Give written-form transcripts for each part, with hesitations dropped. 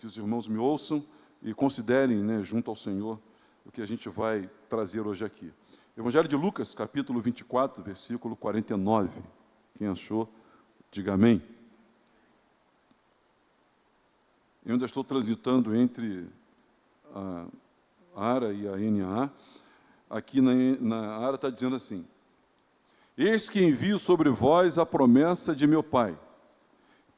que os irmãos me ouçam e considerem, né, junto ao Senhor, o que a gente vai trazer hoje aqui. Evangelho de Lucas, capítulo 24, versículo 49. Quem achou, diga amém. Eu ainda estou transitando entre a ARA e a NAA. Aqui na ARA está dizendo assim: eis que envio sobre vós a promessa de meu Pai.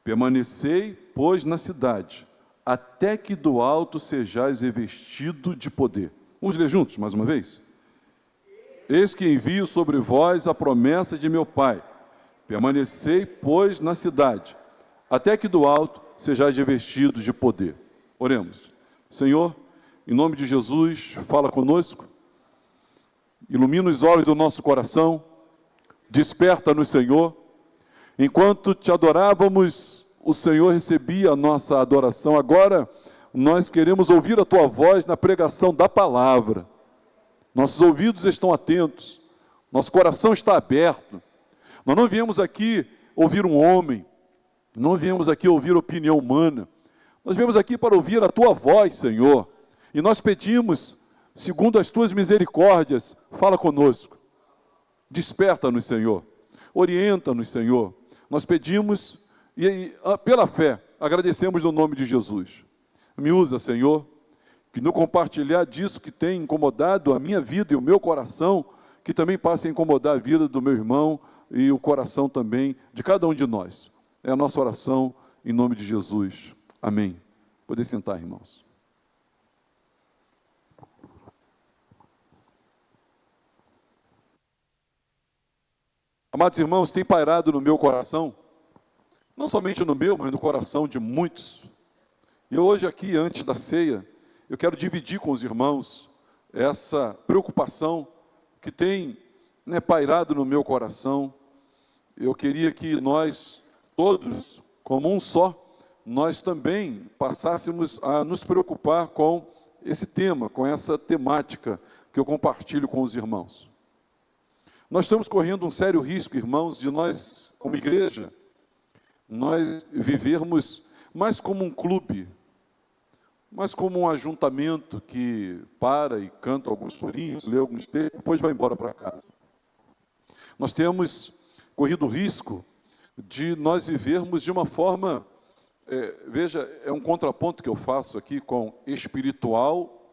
Permanecei, pois, na cidade, até que do alto sejais revestido de poder. Vamos ler juntos, mais uma vez? Eis que envio sobre vós a promessa de meu Pai. Permanecei, pois, na cidade, até que do alto sejais revestidos de poder. Oremos. Senhor, em nome de Jesus, fala conosco, ilumina os olhos do nosso coração, desperta-nos, Senhor. Enquanto te adorávamos, o Senhor recebia a nossa adoração. Agora, nós queremos ouvir a Tua voz na pregação da palavra. Nossos ouvidos estão atentos, nosso coração está aberto. Nós não viemos aqui ouvir um homem, não viemos aqui ouvir opinião humana. Nós viemos aqui para ouvir a Tua voz, Senhor. E nós pedimos, segundo as Tuas misericórdias, fala conosco. Desperta-nos, Senhor. Orienta-nos, Senhor. Nós pedimos e pela fé, agradecemos no nome de Jesus. Me usa, Senhor, que no compartilhar disso que tem incomodado a minha vida e o meu coração, que também passe a incomodar a vida do meu irmão e o coração também de cada um de nós. É a nossa oração em nome de Jesus. Amém. Poder sentar, irmãos. Amados irmãos, tem pairado no meu coração, não somente no meu, mas no coração de muitos. E hoje aqui, antes da ceia, eu quero dividir com os irmãos essa preocupação que tem, né, pairado no meu coração. Eu queria que nós todos, como um só, nós também passássemos a nos preocupar com esse tema, com essa temática que eu compartilho com os irmãos. Nós estamos correndo um sério risco, irmãos, de nós, como igreja, nós vivermos mais como um clube, mais como um ajuntamento que para e canta alguns corinhos, lê alguns textos, depois vai embora para casa. Nós temos corrido o risco de nós vivermos de uma forma, veja, é um contraponto que eu faço aqui com espiritual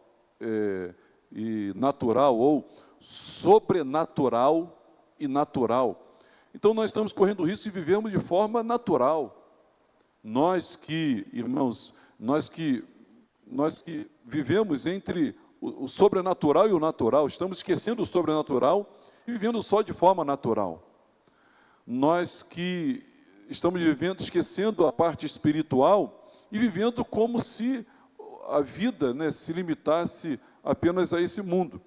e natural, ou sobrenatural e natural. Então nós estamos correndo o risco de vivermos de forma natural. Nós que, irmãos, nós que vivemos entre o sobrenatural e o natural, estamos esquecendo o sobrenatural e vivendo só de forma natural. Nós que estamos vivendo, esquecendo a parte espiritual e vivendo como se a vida, né, se limitasse apenas a esse mundo.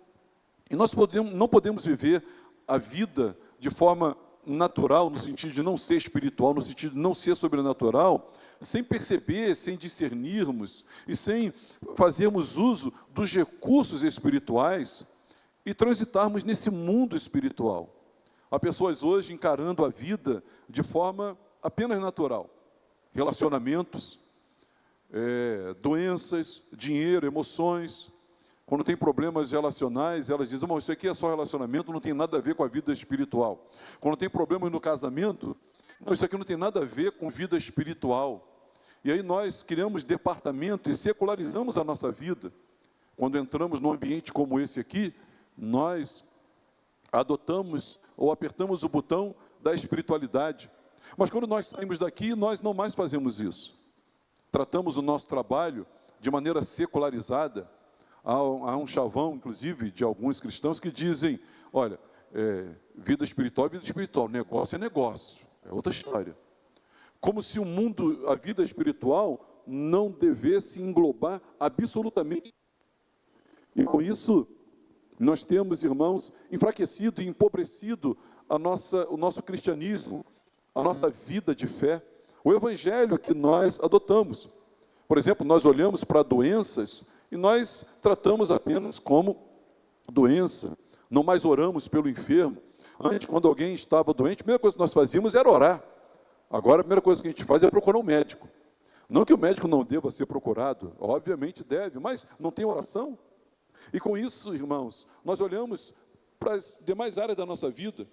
E nós não podemos viver a vida de forma natural, no sentido de não ser espiritual, no sentido de não ser sobrenatural, sem perceber, sem discernirmos e sem fazermos uso dos recursos espirituais e transitarmos nesse mundo espiritual. Há pessoas hoje encarando a vida de forma apenas natural. Relacionamentos, doenças, dinheiro, emoções. Quando tem problemas relacionais, elas dizem, isso aqui é só relacionamento, não tem nada a ver com a vida espiritual. Quando tem problemas no casamento, não, isso aqui não tem nada a ver com vida espiritual. E aí nós criamos departamento e secularizamos a nossa vida. Quando entramos num ambiente como esse aqui, nós adotamos ou apertamos o botão da espiritualidade. Mas quando nós saímos daqui, nós não mais fazemos isso. Tratamos o nosso trabalho de maneira secularizada. Há um chavão, inclusive, de alguns cristãos que dizem, olha, vida espiritual é vida espiritual, negócio é negócio, é outra história. Como se o mundo, a vida espiritual, não devesse englobar absolutamente. E com isso, nós temos, irmãos, enfraquecido e empobrecido o nosso cristianismo, a nossa vida de fé, o evangelho que nós adotamos. Por exemplo, nós olhamos para doenças e nós tratamos apenas como doença, não mais oramos pelo enfermo. Antes, quando alguém estava doente, a primeira coisa que nós fazíamos era orar. Agora, a primeira coisa que a gente faz é procurar um médico. Não que o médico não deva ser procurado, obviamente deve, mas não tem oração? E com isso, irmãos, nós olhamos para as demais áreas da nossa vida,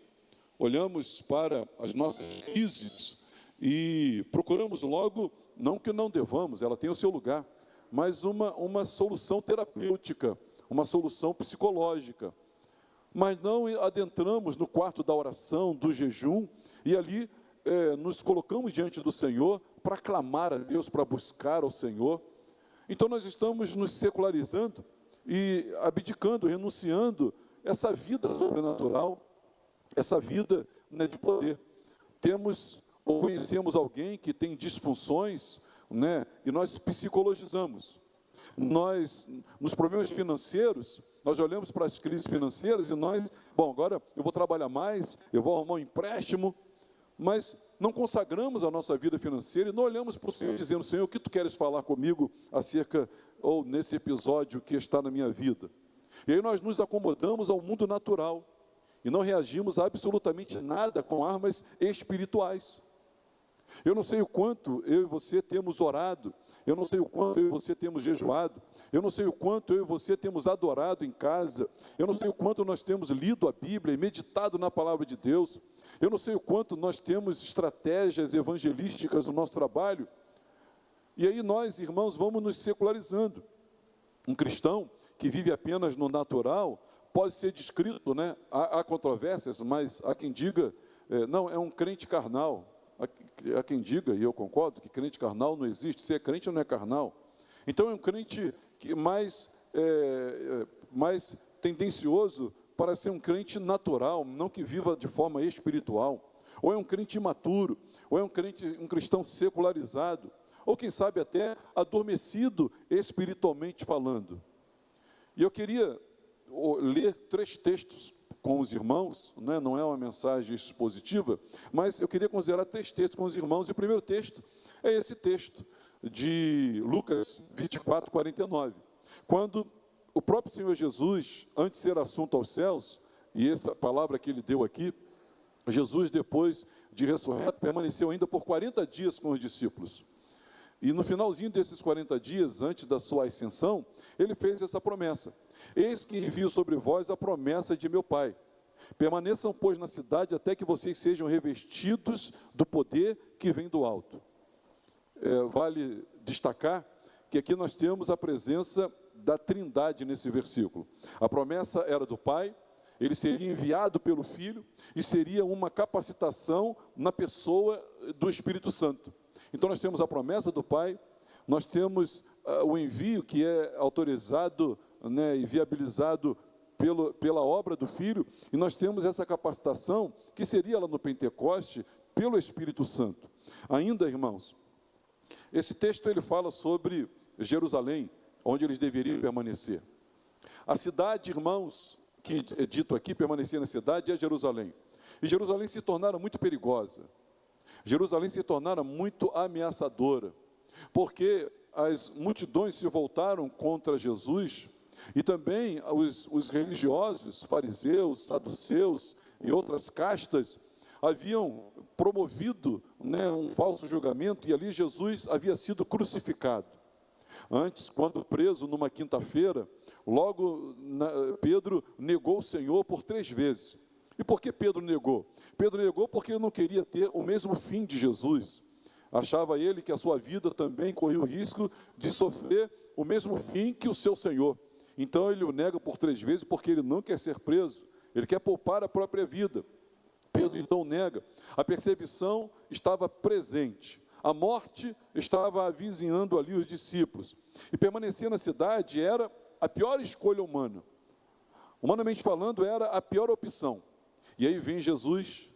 olhamos para as nossas crises e procuramos logo, não que não devamos, ela tem o seu lugar, mas uma solução terapêutica, uma solução psicológica. Mas não adentramos no quarto da oração, do jejum, e ali nos colocamos diante do Senhor para clamar a Deus, para buscar ao Senhor. Então nós estamos nos secularizando e abdicando, renunciando essa vida sobrenatural, essa vida, né, de poder. Temos ou conhecemos alguém que tem disfunções, né, e nós psicologizamos. Nós, nos problemas financeiros, nós olhamos para as crises financeiras e nós, bom, agora eu vou trabalhar mais, eu vou arrumar um empréstimo, mas não consagramos a nossa vida financeira e não olhamos para o Senhor dizendo: Senhor, o que Tu queres falar comigo acerca, ou nesse episódio que está na minha vida? E aí nós nos acomodamos ao mundo natural e não reagimos a absolutamente nada com armas espirituais. Eu não sei o quanto eu e você temos orado, eu não sei o quanto eu e você temos jejuado, eu não sei o quanto eu e você temos adorado em casa, eu não sei o quanto nós temos lido a Bíblia e meditado na palavra de Deus, eu não sei o quanto nós temos estratégias evangelísticas no nosso trabalho. E aí nós, irmãos, vamos nos secularizando. Um cristão que vive apenas no natural pode ser descrito, né? Há controvérsias, mas há quem diga, não, é um crente carnal. Há quem diga, e eu concordo, que crente carnal não existe. Se é crente, não é carnal. Então é um crente que mais tendencioso para ser um crente natural, não que viva de forma espiritual. Ou é um crente imaturo, ou é um cristão secularizado, ou quem sabe até adormecido espiritualmente falando. E eu queria ler 3 textos com os irmãos, né? Não é uma mensagem expositiva, mas eu queria considerar 3 textos com os irmãos, e o primeiro texto é esse texto de Lucas 24, 49, quando o próprio Senhor Jesus, antes de ser assunto aos céus, e essa palavra que ele deu aqui, Jesus, depois de ressurreto, permaneceu ainda por 40 dias com os discípulos. E no finalzinho desses 40 dias, antes da sua ascensão, ele fez essa promessa: eis que envio sobre vós a promessa de meu Pai. Permaneçam, pois, na cidade até que vocês sejam revestidos do poder que vem do alto. Vale destacar que aqui nós temos a presença da Trindade nesse versículo. A promessa era do Pai, ele seria enviado pelo Filho e seria uma capacitação na pessoa do Espírito Santo. Então nós temos a promessa do Pai, nós temos o envio que é autorizado, né, e viabilizado pela obra do Filho, e nós temos essa capacitação que seria lá no Pentecoste pelo Espírito Santo. Ainda, irmãos, esse texto ele fala sobre Jerusalém, onde eles deveriam permanecer. A cidade, irmãos, que é dito aqui, permanecer na cidade, é Jerusalém. E Jerusalém se tornara muito perigosa. Jerusalém se tornara muito ameaçadora, porque as multidões se voltaram contra Jesus, e também os religiosos, fariseus, saduceus e outras castas, haviam promovido, né, um falso julgamento, e ali Jesus havia sido crucificado. Antes, quando preso numa quinta-feira, logo Pedro negou o Senhor por 3 vezes. E por que Pedro negou? Pedro negou porque ele não queria ter o mesmo fim de Jesus. Achava ele que a sua vida também corria o risco de sofrer o mesmo fim que o seu Senhor. Então ele o nega por 3 vezes porque ele não quer ser preso, ele quer poupar a própria vida. Pedro então nega. A perseguição estava presente, a morte estava avizinhando ali os discípulos. E permanecer na cidade era a pior escolha humana. Humanamente falando, era a pior opção. E aí vem Jesus,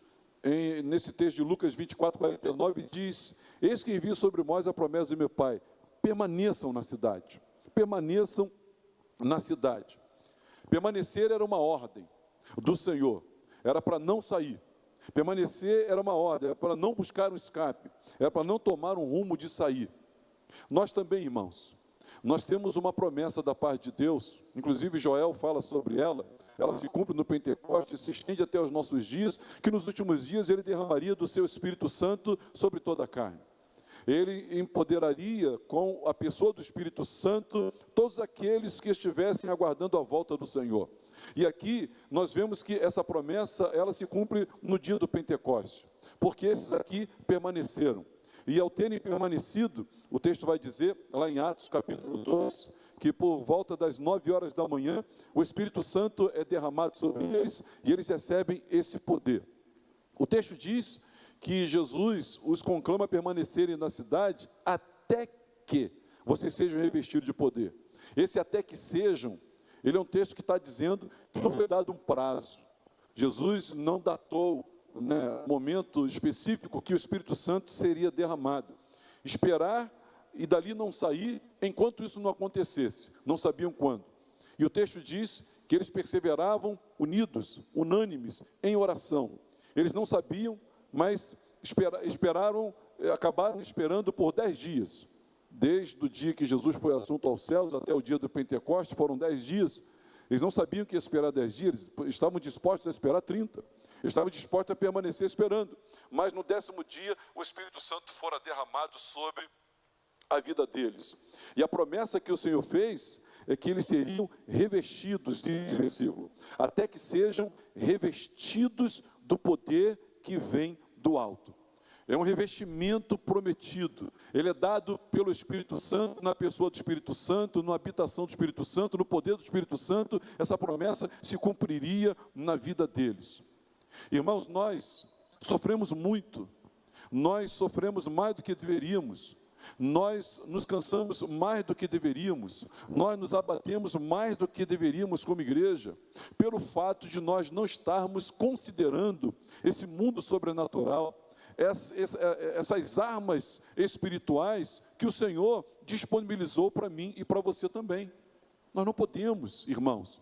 nesse texto de Lucas 24, 49, diz: eis que envio sobre vós a promessa do meu Pai, permaneçam na cidade, permaneçam na cidade. Permanecer era uma ordem do Senhor, era para não sair. Permanecer era uma ordem, era para não buscar um escape, era para não tomar um rumo de sair. Nós também, irmãos, nós temos uma promessa da parte de Deus, inclusive Joel fala sobre ela se cumpre no Pentecoste, se estende até os nossos dias, que nos últimos dias ele derramaria do seu Espírito Santo sobre toda a carne. Ele empoderaria com a pessoa do Espírito Santo todos aqueles que estivessem aguardando a volta do Senhor. E aqui nós vemos que essa promessa, ela se cumpre no dia do Pentecoste, porque esses aqui permaneceram. E ao terem permanecido, o texto vai dizer, lá em Atos capítulo 2, que por volta das 9 horas da manhã, o Espírito Santo é derramado sobre eles e eles recebem esse poder. O texto diz que Jesus os conclama a permanecerem na cidade até que vocês sejam revestidos de poder. Esse até que sejam, ele é um texto que está dizendo que não foi dado um prazo. Jesus não datou, momento específico que o Espírito Santo seria derramado. Esperar e dali não sair enquanto isso não acontecesse. Não sabiam quando. E o texto diz que eles perseveravam unidos, unânimes, em oração. Eles não sabiam, mas acabaram esperando por 10 dias. Desde o dia que Jesus foi assunto aos céus até o dia do Pentecoste, foram 10 dias. Eles não sabiam que ia esperar 10 dias, eles estavam dispostos a esperar 30. Eles estavam dispostos a permanecer esperando. Mas no 10º dia, o Espírito Santo fora derramado sobre a vida deles. E a promessa que o Senhor fez é que eles seriam revestidos, diz esse versículo, até que sejam revestidos do poder que vem do alto. É um revestimento prometido. Ele é dado pelo Espírito Santo, na pessoa do Espírito Santo, na habitação do Espírito Santo, no poder do Espírito Santo. Essa promessa se cumpriria na vida deles. Irmãos, nós sofremos muito. Nós sofremos mais do que deveríamos. Nós nos cansamos mais do que deveríamos. Nós nos abatemos mais do que deveríamos como igreja, pelo fato de nós não estarmos considerando esse mundo sobrenatural, essas armas espirituais que o Senhor disponibilizou para mim e para você também. Nós não podemos, irmãos,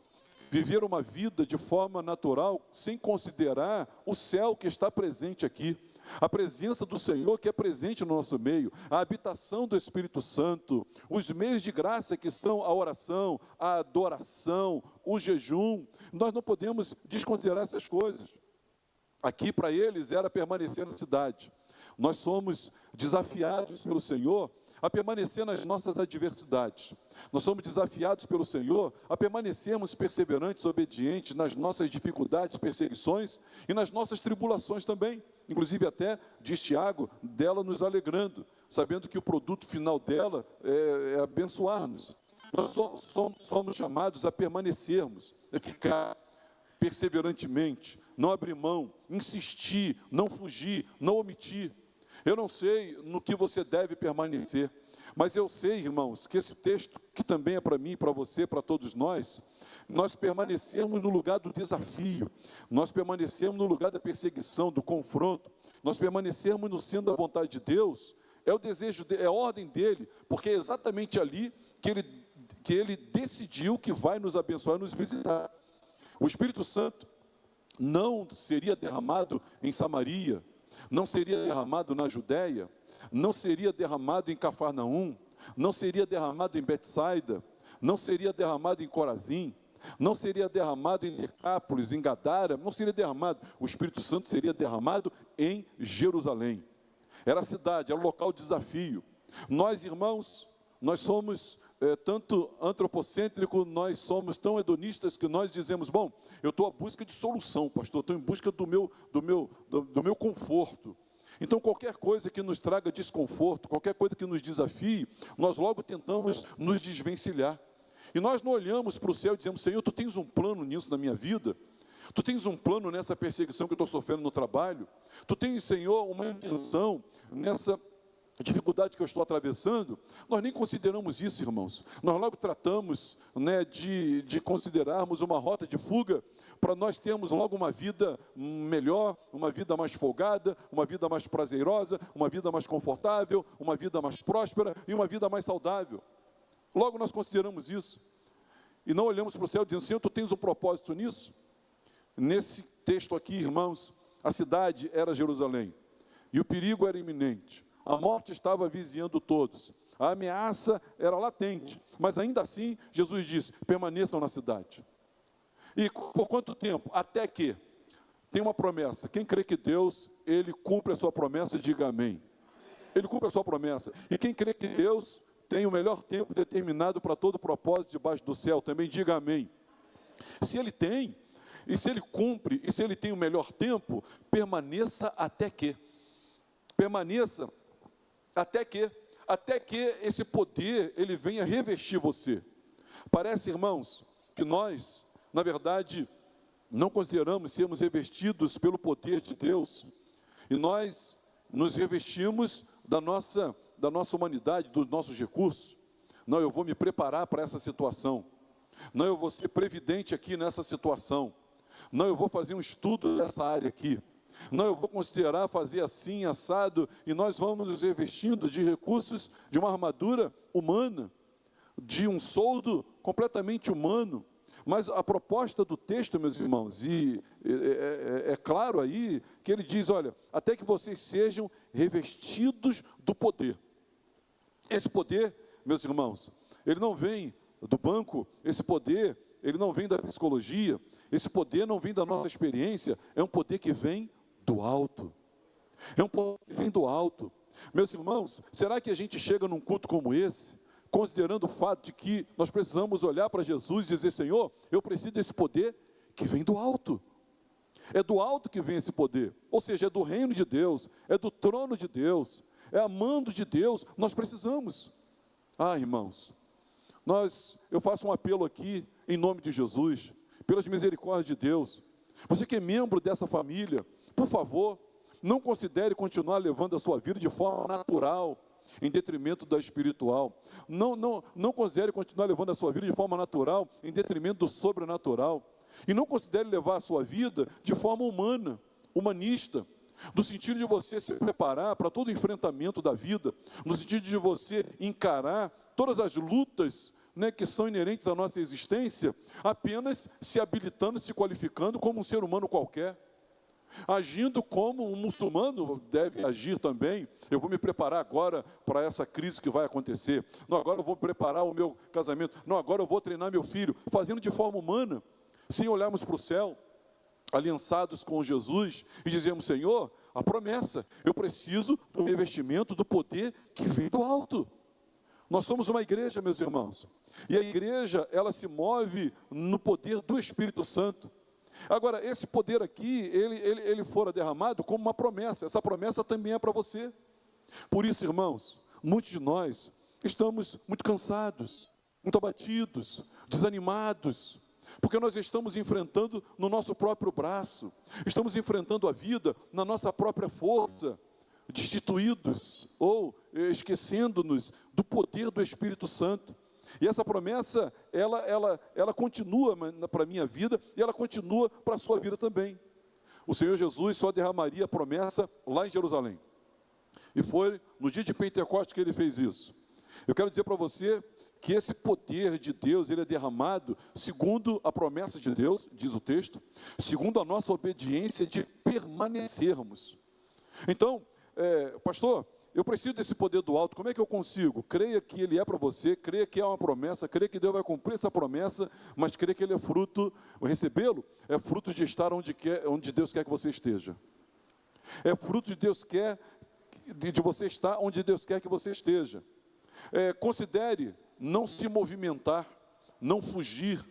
viver uma vida de forma natural sem considerar o céu que está presente aqui, a presença do Senhor que é presente no nosso meio, a habitação do Espírito Santo, os meios de graça que são a oração, a adoração, o jejum. Nós não podemos desconsiderar essas coisas. Aqui para eles era permanecer na cidade. Nós somos desafiados pelo Senhor a permanecer nas nossas adversidades. Nós somos desafiados pelo Senhor a permanecermos perseverantes, obedientes nas nossas dificuldades, perseguições e nas nossas tribulações também. Inclusive até, diz Tiago, dela nos alegrando, sabendo que o produto final dela é abençoar-nos. Nós somos chamados a permanecermos, a ficar perseverantemente, não abrir mão, insistir, não fugir, não omitir. Eu não sei no que você deve permanecer, mas eu sei, irmãos, que esse texto, que também é para mim, para você, para todos nós permanecemos no lugar do desafio, nós permanecemos no lugar da perseguição, do confronto, nós permanecemos no centro da vontade de Deus, é o desejo, é a ordem dele, porque é exatamente ali que ele decidiu que vai nos abençoar e nos visitar. O Espírito Santo não seria derramado em Samaria, não seria derramado na Judéia, não seria derramado em Cafarnaum, não seria derramado em Betsaida, não seria derramado em Corazim, não seria derramado em Decápolis, em Gadara, não seria derramado. O Espírito Santo seria derramado em Jerusalém. Era a cidade, era o local de desafio. Nós, irmãos, nós somos tanto antropocêntrico, nós somos tão hedonistas que nós dizemos, bom, eu estou à busca de solução, pastor, estou em busca do meu conforto. Então, qualquer coisa que nos traga desconforto, qualquer coisa que nos desafie, nós logo tentamos nos desvencilhar. E nós não olhamos para o céu e dizemos, Senhor, Tu tens um plano nisso na minha vida? Tu tens um plano nessa perseguição que eu estou sofrendo no trabalho? Tu tens, Senhor, uma intenção nessa dificuldade que eu estou atravessando? Nós nem consideramos isso, irmãos. Nós logo tratamos de considerarmos uma rota de fuga para nós termos logo uma vida melhor, uma vida mais folgada, uma vida mais prazerosa, uma vida mais confortável, uma vida mais próspera e uma vida mais saudável. Logo nós consideramos isso. E não olhamos para o céu dizendo, Senhor, Tu tens um propósito nisso? Nesse texto aqui, irmãos, a cidade era Jerusalém. E o perigo era iminente. A morte estava vizinhando todos. A ameaça era latente. Mas ainda assim, Jesus disse, permaneçam na cidade. E por quanto tempo? Até que tem uma promessa. Quem crê que Deus, Ele cumpre a sua promessa, diga amém. Ele cumpre a sua promessa. E quem crê que Deus tem o melhor tempo determinado para todo propósito debaixo do céu, também diga amém. Se Ele tem, e se Ele cumpre, e se Ele tem o melhor tempo, permaneça até que. Permaneça até que esse poder, ele venha revestir você. Parece, irmãos, que nós, na verdade, não consideramos sermos revestidos pelo poder de Deus, e nós nos revestimos da nossa humanidade, dos nossos recursos. Não, eu vou me preparar para essa situação. Não, eu vou ser previdente aqui nessa situação. Não, eu vou fazer um estudo dessa área aqui. Não, eu vou considerar fazer assim, assado, e nós vamos nos revestindo de recursos, de uma armadura humana, de um soldo completamente humano. Mas a proposta do texto, meus irmãos, e é claro aí, que ele diz, olha, até que vocês sejam revestidos do poder. Esse poder, meus irmãos, ele não vem do banco, esse poder, ele não vem da psicologia, esse poder não vem da nossa experiência, é um poder que vem do alto. É um poder que vem do alto. Meus irmãos, será que a gente chega num culto como esse, considerando o fato de que nós precisamos olhar para Jesus e dizer, Senhor, eu preciso desse poder que vem do alto. É do alto que vem esse poder, ou seja, é do reino de Deus, é do trono de Deus, é a mando de Deus, nós precisamos. Ah, irmãos, eu faço um apelo aqui, em nome de Jesus, pelas misericórdias de Deus. Você que é membro dessa família, por favor, não considere continuar levando a sua vida de forma natural, em detrimento da espiritual. Não considere continuar levando a sua vida de forma natural, em detrimento do sobrenatural. E não considere levar a sua vida de forma humana, humanista, no sentido de você se preparar para todo o enfrentamento da vida, no sentido de você encarar todas as lutas, que são inerentes à nossa existência, apenas se habilitando, se qualificando como um ser humano qualquer, agindo como um muçulmano deve agir também. Eu vou me preparar agora para essa crise que vai acontecer. Não, agora eu vou preparar o meu casamento. Não, agora eu vou treinar meu filho, fazendo de forma humana, sem olharmos para o céu, aliançados com Jesus, e dizemos, Senhor, a promessa, eu preciso do revestimento do poder que vem do alto. Nós somos uma igreja, meus irmãos, e a igreja, ela se move no poder do Espírito Santo. Agora, esse poder aqui, ele fora derramado como uma promessa, essa promessa também é para você. Por isso, irmãos, muitos de nós estamos muito cansados, muito abatidos, desanimados, porque nós estamos enfrentando no nosso próprio braço, estamos enfrentando a vida na nossa própria força, destituídos ou esquecendo-nos do poder do Espírito Santo. E essa promessa, ela continua para a minha vida e ela continua para a sua vida também. O Senhor Jesus só derramaria a promessa lá em Jerusalém. E foi no dia de Pentecostes que ele fez isso. Eu quero dizer para você que esse poder de Deus, ele é derramado segundo a promessa de Deus, diz o texto, segundo a nossa obediência de permanecermos. Então, pastor, eu preciso desse poder do alto, como é que eu consigo? Creia que ele é para você, creia que é uma promessa, creia que Deus vai cumprir essa promessa, mas creia que ele é fruto, recebê-lo, é fruto de estar onde Deus quer que você esteja. É fruto de você estar onde Deus quer que você esteja. Considere não se movimentar, não fugir,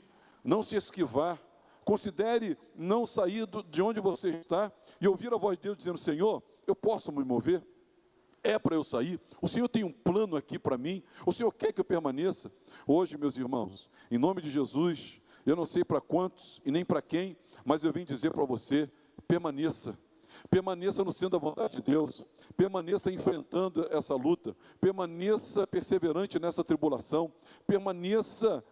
não se esquivar. Considere não sair de onde você está e ouvir a voz de Deus dizendo, Senhor, eu posso me mover? É para eu sair? O Senhor tem um plano aqui para mim? O Senhor quer que eu permaneça? Hoje, meus irmãos, em nome de Jesus, eu não sei para quantos e nem para quem, mas eu vim dizer para você, permaneça. Permaneça no centro da vontade de Deus, permaneça enfrentando essa luta, permaneça perseverante nessa tribulação, permaneça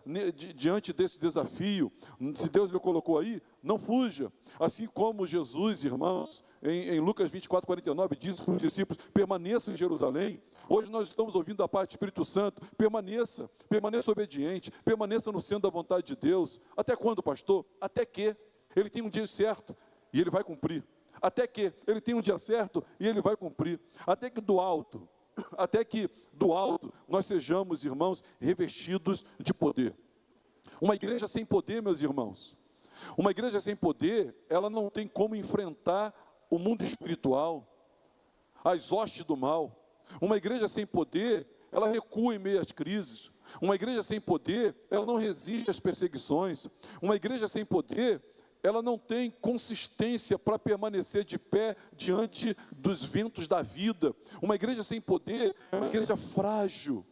diante desse desafio. Se Deus lhe colocou aí, não fuja. Assim como Jesus, irmãos, em Lucas 24, 49, diz para os discípulos, permaneçam em Jerusalém. Hoje nós estamos ouvindo da parte do Espírito Santo, permaneça obediente, permaneça no centro da vontade de Deus. Até quando, pastor? Até que ele tem um dia certo e ele vai cumprir. Até que ele tem um dia certo e ele vai cumprir. Até que do alto nós sejamos, irmãos, revestidos de poder. Uma igreja sem poder, meus irmãos, uma igreja sem poder, ela não tem como enfrentar o mundo espiritual, as hostes do mal. Uma igreja sem poder, ela recua em meio às crises. Uma igreja sem poder, ela não resiste às perseguições. Uma igreja sem poder, ela não tem consistência para permanecer de pé diante dos ventos da vida. Uma igreja sem poder é uma igreja frágil.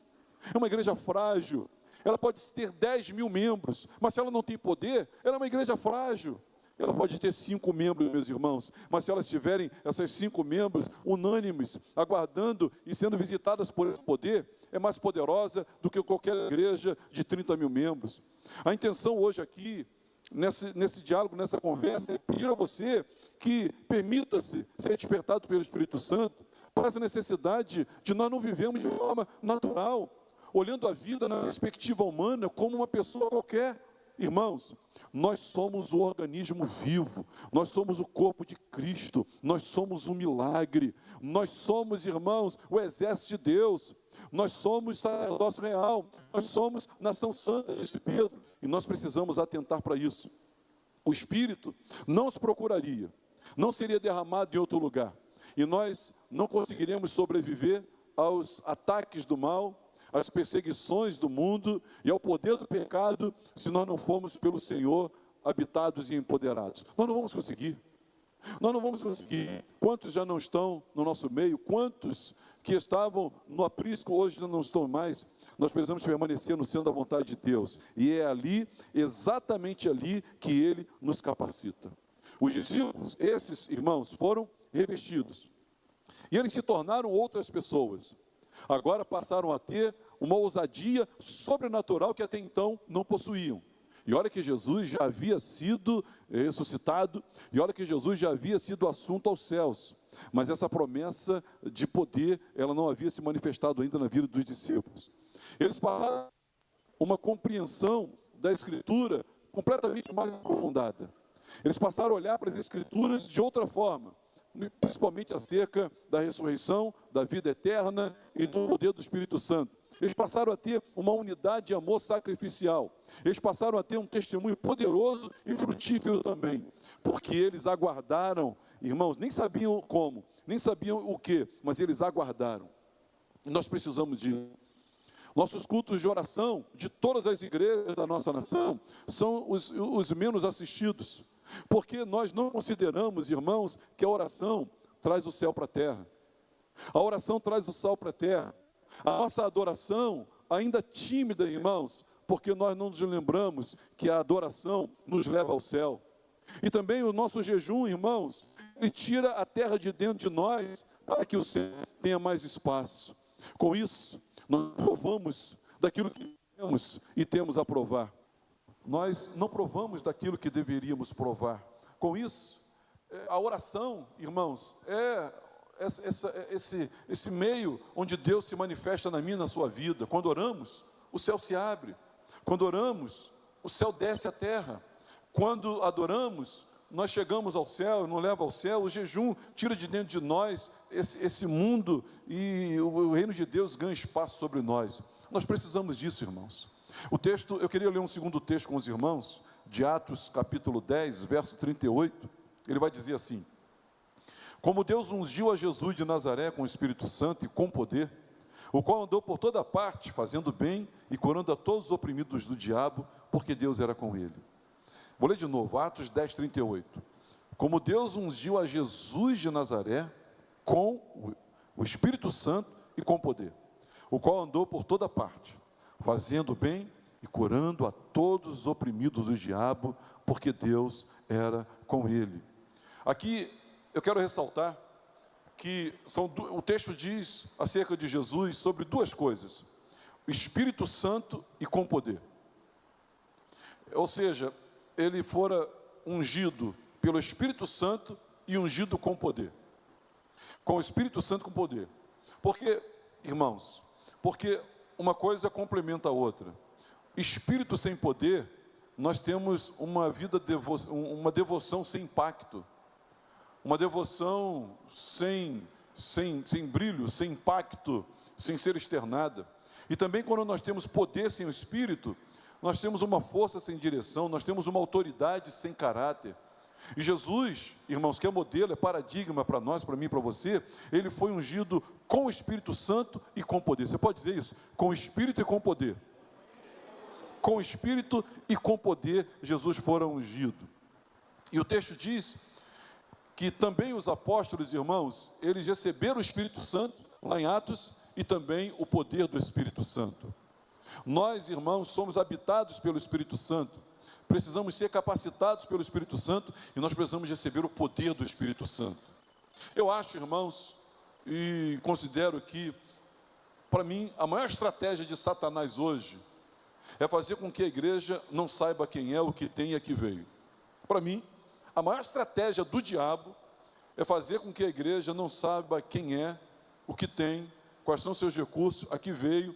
É uma igreja frágil. Ela pode ter 10 mil membros, mas se ela não tem poder, ela é uma igreja frágil. Ela pode ter 5 membros, meus irmãos, mas se elas tiverem essas 5 membros unânimes, aguardando e sendo visitadas por esse poder, é mais poderosa do que qualquer igreja de 30 mil membros. A intenção hoje aqui, nesse diálogo, nessa conversa, é pedir a você que permita-se ser despertado pelo Espírito Santo para essa necessidade de nós não vivemos de forma natural, olhando a vida na perspectiva humana como uma pessoa qualquer. Irmãos, nós somos o organismo vivo, nós somos o corpo de Cristo, nós somos um milagre, nós somos, irmãos, o exército de Deus, nós somos sacerdócio real, nós somos nação santa, disse Pedro, e nós precisamos atentar para isso. O Espírito não se procuraria, não seria derramado em outro lugar, e nós não conseguiremos sobreviver aos ataques do mal, às perseguições do mundo e ao poder do pecado, se nós não formos pelo Senhor habitados e empoderados. Nós não vamos conseguir. Nós não vamos conseguir. Quantos já não estão no nosso meio? Quantos que estavam no aprisco hoje já não estão mais? Nós precisamos permanecer no centro da vontade de Deus. E é ali, exatamente ali, que Ele nos capacita. Os discípulos, esses irmãos, foram revestidos. E eles se tornaram outras pessoas. Agora passaram a ter uma ousadia sobrenatural que até então não possuíam. E olha que Jesus já havia sido ressuscitado, e olha que Jesus já havia sido assunto aos céus. Mas essa promessa de poder, ela não havia se manifestado ainda na vida dos discípulos. Eles passaram uma compreensão da Escritura completamente mais aprofundada. Eles passaram a olhar para as Escrituras de outra forma, principalmente acerca da ressurreição, da vida eterna e do poder do Espírito Santo. Eles passaram a ter uma unidade de amor sacrificial. Eles passaram a ter um testemunho poderoso e frutífero também, porque eles aguardaram, irmãos, nem sabiam como, nem sabiam o que, mas eles aguardaram. E nós precisamos disso. Nossos cultos de oração, de todas as igrejas da nossa nação, são os menos assistidos, porque nós não consideramos, irmãos, que a oração traz o céu para a terra. A oração traz o sal para a terra. A nossa adoração, ainda tímida, irmãos, porque nós não nos lembramos que a adoração nos leva ao céu. E também o nosso jejum, irmãos, ele tira a terra de dentro de nós para que o céu tenha mais espaço. Com isso, nós provamos daquilo que temos e temos a provar. Nós não provamos daquilo que deveríamos provar. Com isso, a oração, irmãos, é esse meio onde Deus se manifesta na minha e na sua vida. Quando oramos, o céu se abre. Quando oramos, o céu desce à terra. Quando adoramos, nós chegamos ao céu, não leva ao céu. O jejum tira de dentro de nós esse mundo e o reino de Deus ganha espaço sobre nós. Nós precisamos disso, irmãos. O texto, eu queria ler um segundo texto com os irmãos, de Atos capítulo 10, verso 38. Ele vai dizer assim: como Deus ungiu a Jesus de Nazaré com o Espírito Santo e com poder, o qual andou por toda parte, fazendo bem e curando a todos os oprimidos do diabo, porque Deus era com ele. Vou ler de novo, Atos 10, 38. Como Deus ungiu a Jesus de Nazaré com o Espírito Santo e com poder, o qual andou por toda parte, fazendo bem e curando a todos os oprimidos do diabo, porque Deus era com ele. Aqui eu quero ressaltar que o texto diz acerca de Jesus sobre duas coisas: o Espírito Santo e com poder. Ou seja, ele fora ungido pelo Espírito Santo e ungido com poder. Com o Espírito Santo com poder. Porque, irmãos, porque uma coisa complementa a outra. Espírito sem poder, nós temos uma devoção sem impacto. Uma devoção sem brilho, sem impacto, sem ser externada. E também quando nós temos poder sem o Espírito, nós temos uma força sem direção, nós temos uma autoridade sem caráter. E Jesus, irmãos, que é modelo, é paradigma para nós, para mim e para você, ele foi ungido com o Espírito Santo e com poder. Você pode dizer isso? Com o Espírito e com poder. Com o Espírito e com poder, Jesus fora ungido. E o texto diz que também os apóstolos, irmãos, eles receberam o Espírito Santo, lá em Atos, e também o poder do Espírito Santo. Nós, irmãos, somos habitados pelo Espírito Santo. Precisamos ser capacitados pelo Espírito Santo e nós precisamos receber o poder do Espírito Santo. Eu acho, irmãos, e considero que, para mim, a maior estratégia de Satanás hoje é fazer com que a igreja não saiba quem é, o que tem e a que veio. Para mim, a maior estratégia do diabo é fazer com que a igreja não saiba quem é, o que tem, quais são seus recursos, a que veio.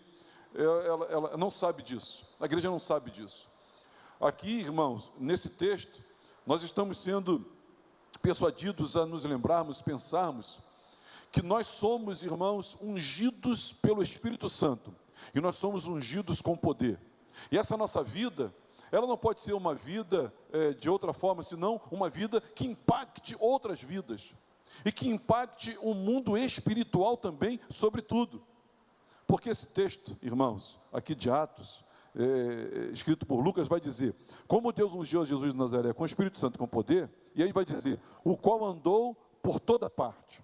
Ela não sabe disso. A igreja não sabe disso. Aqui, irmãos, nesse texto, nós estamos sendo persuadidos a nos lembrarmos, pensarmos, que nós somos, irmãos, ungidos pelo Espírito Santo, e nós somos ungidos com poder. E essa nossa vida, ela não pode ser uma vida de outra forma, senão uma vida que impacte outras vidas, e que impacte o mundo espiritual também, sobretudo. Porque esse texto, irmãos, aqui de Atos, escrito por Lucas, vai dizer, como Deus ungiu Jesus de Nazaré com o Espírito Santo com poder, e aí vai dizer, o qual andou por toda parte.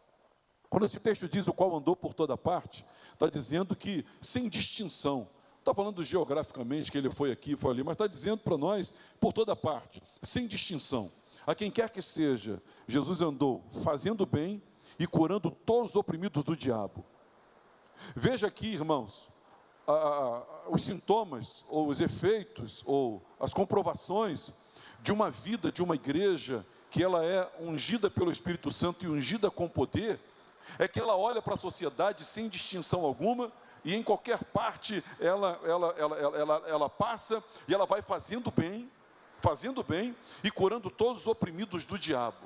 Quando esse texto diz o qual andou por toda parte, está dizendo que sem distinção, não está falando geograficamente que ele foi aqui, foi ali, mas está dizendo para nós por toda parte, sem distinção. A quem quer que seja, Jesus andou fazendo bem e curando todos os oprimidos do diabo. Veja aqui, irmãos, os sintomas, ou os efeitos, ou as comprovações de uma vida, de uma igreja, que ela é ungida pelo Espírito Santo e ungida com poder, é que ela olha para a sociedade sem distinção alguma, e em qualquer parte ela passa, e ela vai fazendo bem, e curando todos os oprimidos do diabo.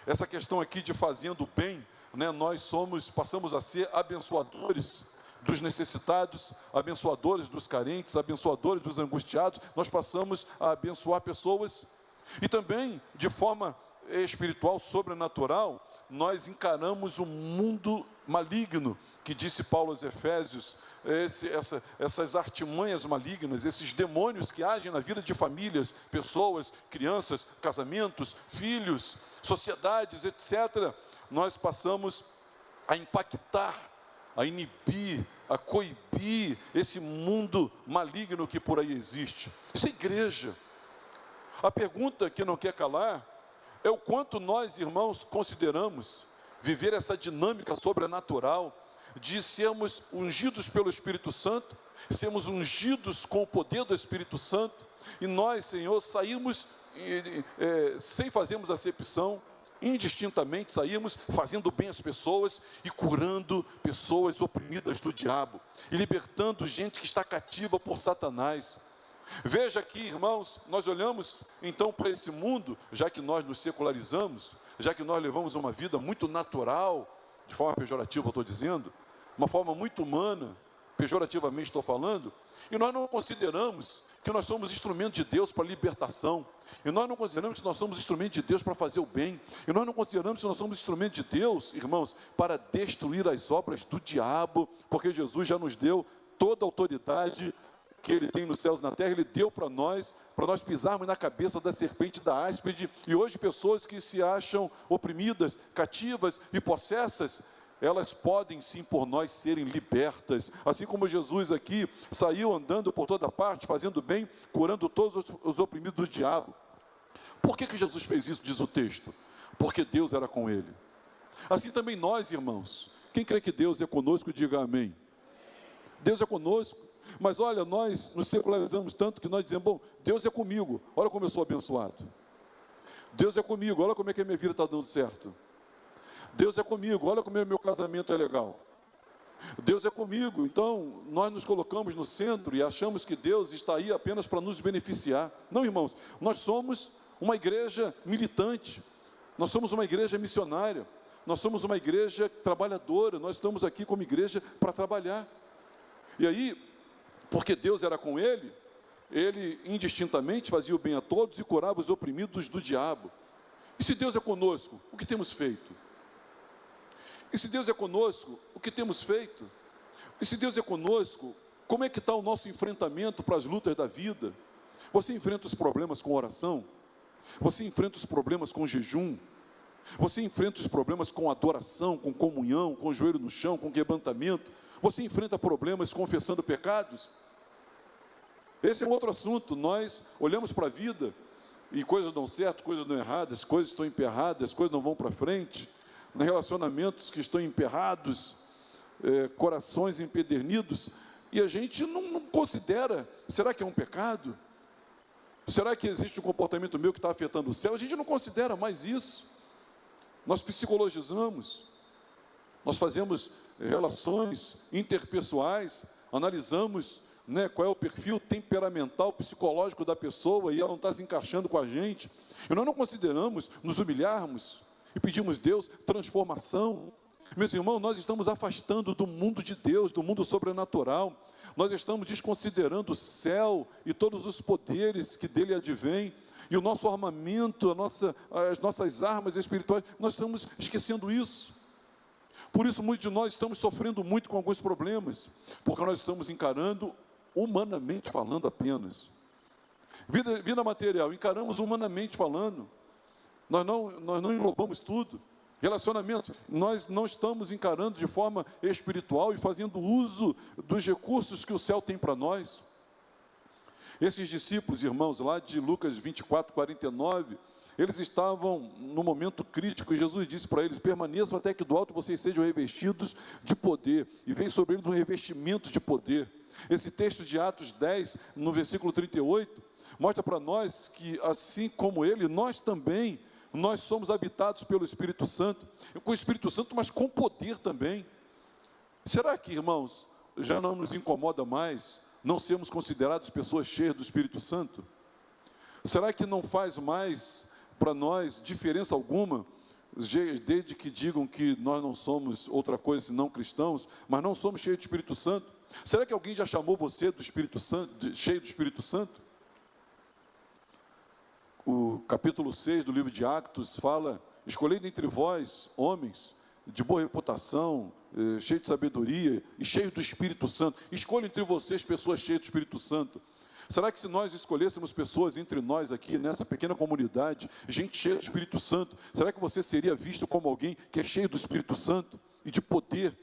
Essa questão aqui de fazendo bem, né, nós passamos a ser abençoadores dos necessitados, abençoadores dos carentes, abençoadores dos angustiados. Nós passamos a abençoar pessoas, e também de forma espiritual, sobrenatural, nós encaramos um mundo maligno, que disse Paulo aos Efésios, essas artimanhas malignas, esses demônios que agem na vida de famílias, pessoas, crianças, casamentos, filhos, sociedades, etc. Nós passamos a impactar, a inibir, a coibir esse mundo maligno que por aí existe. Isso é igreja. A pergunta que não quer calar é o quanto nós, irmãos, consideramos viver essa dinâmica sobrenatural de sermos ungidos pelo Espírito Santo, sermos ungidos com o poder do Espírito Santo, e nós, Senhor, saímos sem fazermos acepção, indistintamente saímos fazendo bem às pessoas e curando pessoas oprimidas do diabo, e libertando gente que está cativa por Satanás. Veja aqui, irmãos, nós olhamos então para esse mundo, já que nós nos secularizamos, já que nós levamos uma vida muito natural, de forma pejorativa eu estou dizendo, uma forma muito humana, pejorativamente estou falando, e nós não consideramos que nós somos instrumento de Deus para libertação, e nós não consideramos que nós somos instrumento de Deus para fazer o bem, e nós não consideramos que nós somos instrumento de Deus, irmãos, para destruir as obras do diabo, porque Jesus já nos deu toda a autoridade que Ele tem nos céus e na terra. Ele deu para nós pisarmos na cabeça da serpente e da áspide, e hoje pessoas que se acham oprimidas, cativas e possessas, elas podem sim por nós serem libertas, assim como Jesus aqui saiu andando por toda parte, fazendo bem, curando todos os oprimidos do diabo. Por que Jesus fez isso, diz o texto? Porque Deus era com ele. Assim também nós, irmãos, quem crê que Deus é conosco, diga amém. Deus é conosco, mas olha, nós nos secularizamos tanto que nós dizemos, bom, Deus é comigo, olha como eu sou abençoado. Deus é comigo, olha como é que a minha vida está dando certo. Deus é comigo, olha como meu casamento é legal. Deus é comigo, então nós nos colocamos no centro e achamos que Deus está aí apenas para nos beneficiar. Não, irmãos, nós somos uma igreja militante, nós somos uma igreja missionária, nós somos uma igreja trabalhadora, nós estamos aqui como igreja para trabalhar. E aí, porque Deus era com ele, ele indistintamente fazia o bem a todos e curava os oprimidos do diabo. E se Deus é conosco, o que temos feito? E se Deus é conosco, o que temos feito? E se Deus é conosco, como é que está o nosso enfrentamento para as lutas da vida? Você enfrenta os problemas com oração? Você enfrenta os problemas com jejum? Você enfrenta os problemas com adoração, com comunhão, com o joelho no chão, com quebrantamento? Você enfrenta problemas confessando pecados? Esse é um outro assunto. Nós olhamos para a vida e coisas dão certo, coisas dão erradas, coisas estão emperradas, coisas não vão para frente, relacionamentos que estão emperrados, corações empedernidos, e a gente não considera, será que é um pecado? Será que existe um comportamento meu que está afetando o céu? A gente não considera mais isso. Nós psicologizamos, nós fazemos relações interpessoais, analisamos qual é o perfil temperamental, psicológico da pessoa, e ela não está se encaixando com a gente. E nós não consideramos nos humilharmos e pedimos Deus transformação. Meus irmãos, nós estamos afastando do mundo de Deus, do mundo sobrenatural. Nós estamos desconsiderando o céu e todos os poderes que dele advêm. E o nosso armamento, as nossas armas espirituais, nós estamos esquecendo isso. Por isso, muitos de nós estamos sofrendo muito com alguns problemas, porque nós estamos encarando humanamente falando apenas. Vida material, encaramos humanamente falando. Nós não englobamos tudo. Relacionamentos, nós não estamos encarando de forma espiritual e fazendo uso dos recursos que o céu tem para nós. Esses discípulos, irmãos, lá de Lucas 24, 49, eles estavam no momento crítico e Jesus disse para eles: permaneçam até que do alto vocês sejam revestidos de poder. E veio sobre eles um revestimento de poder. Esse texto de Atos 10, no versículo 38, mostra para nós que, assim como ele, nós também, nós somos habitados pelo Espírito Santo, com o Espírito Santo, mas com poder também. Será que, irmãos, já não nos incomoda mais não sermos considerados pessoas cheias do Espírito Santo? Será que não faz mais para nós diferença alguma, desde que digam que nós não somos outra coisa senão cristãos, mas não somos cheios do Espírito Santo? Será que alguém já chamou você do Espírito Santo, cheio do Espírito Santo? O capítulo 6 do livro de Atos fala: escolhei dentre vós homens de boa reputação, cheios de sabedoria e cheios do Espírito Santo. Escolha entre vocês pessoas cheias do Espírito Santo. Será que se nós escolhêssemos pessoas entre nós aqui, nessa pequena comunidade, gente cheia do Espírito Santo, será que você seria visto como alguém que é cheio do Espírito Santo e de poder?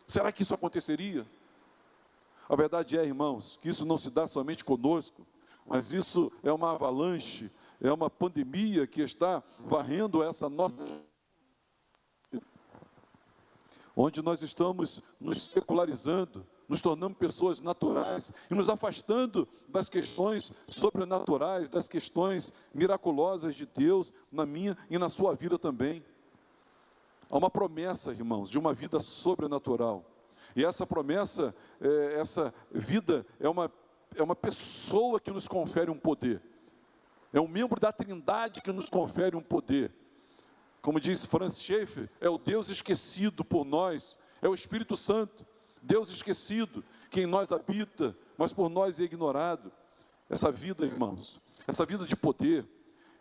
Será que isso aconteceria? A verdade é, irmãos, que isso não se dá somente conosco, mas isso é uma avalanche, é uma pandemia que está varrendo essa nossa... onde nós estamos nos secularizando, nos tornando pessoas naturais e nos afastando das questões sobrenaturais, das questões miraculosas de Deus na minha e na sua vida também. Há uma promessa, irmãos, de uma vida sobrenatural. E essa promessa, essa vida é uma pessoa que nos confere um poder. É um membro da Trindade que nos confere um poder. Como diz Francis Schaeffer, é o Deus esquecido por nós, é o Espírito Santo, Deus esquecido, que em nós habita, mas por nós é ignorado. Essa vida, irmãos, essa vida de poder,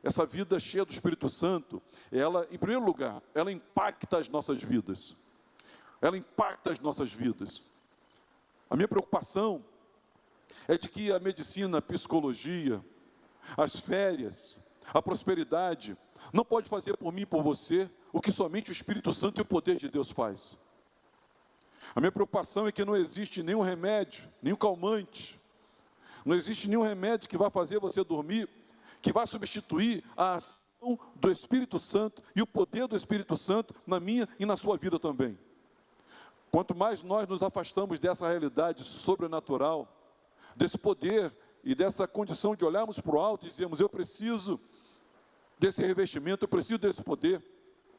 essa vida cheia do Espírito Santo, ela, em primeiro lugar, ela impacta as nossas vidas. Ela impacta as nossas vidas. A minha preocupação é de que a medicina, a psicologia, as férias, a prosperidade, não pode fazer por mim e por você o que somente o Espírito Santo e o poder de Deus faz. A minha preocupação é que não existe nenhum remédio, nenhum calmante, não existe nenhum remédio que vá fazer você dormir, que vá substituir a ação do Espírito Santo e o poder do Espírito Santo na minha e na sua vida também. Quanto mais nós nos afastamos dessa realidade sobrenatural, desse poder e dessa condição de olharmos para o alto e dizermos: eu preciso desse revestimento, eu preciso desse poder.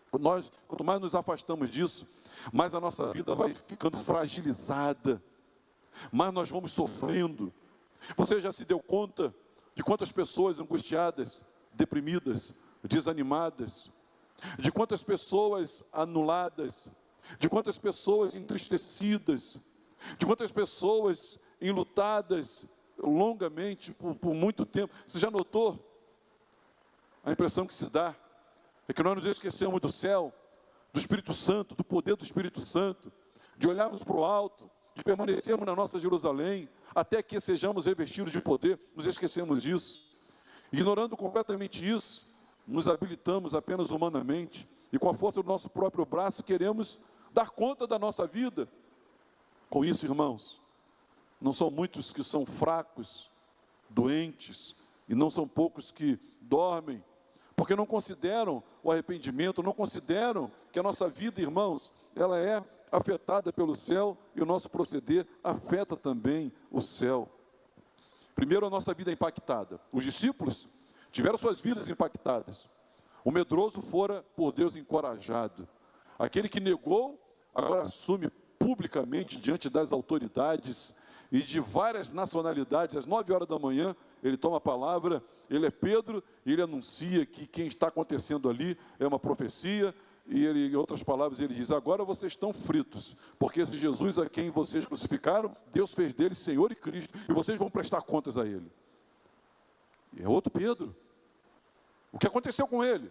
Quanto mais nos afastamos disso, mais a nossa vida vai ficando fragilizada, mais nós vamos sofrendo. Você já se deu conta de quantas pessoas angustiadas, deprimidas, desanimadas, de quantas pessoas anuladas, de quantas pessoas entristecidas, de quantas pessoas enlutadas longamente por muito tempo? Você já notou? A impressão que se dá é que nós nos esquecemos do céu, do Espírito Santo, do poder do Espírito Santo, de olharmos para o alto, de permanecermos na nossa Jerusalém, até que sejamos revestidos de poder. Nos esquecemos disso. Ignorando completamente isso, nos habilitamos apenas humanamente e com a força do nosso próprio braço queremos dar conta da nossa vida. Com isso, irmãos, não são muitos que são fracos, doentes, e não são poucos que dormem, porque não consideram o arrependimento, não consideram que a nossa vida, irmãos, ela é afetada pelo céu e o nosso proceder afeta também o céu. Primeiro, a nossa vida é impactada. Os discípulos tiveram suas vidas impactadas. O medroso fora por Deus encorajado. Aquele que negou, agora assume publicamente diante das autoridades e de várias nacionalidades. Às 9 horas da manhã, ele toma a palavra, ele é Pedro, e ele anuncia que quem está acontecendo ali é uma profecia. E ele, em outras palavras, ele diz: agora vocês estão fritos, porque esse Jesus a quem vocês crucificaram, Deus fez dele Senhor e Cristo, e vocês vão prestar contas a ele. E é outro Pedro. O que aconteceu com ele?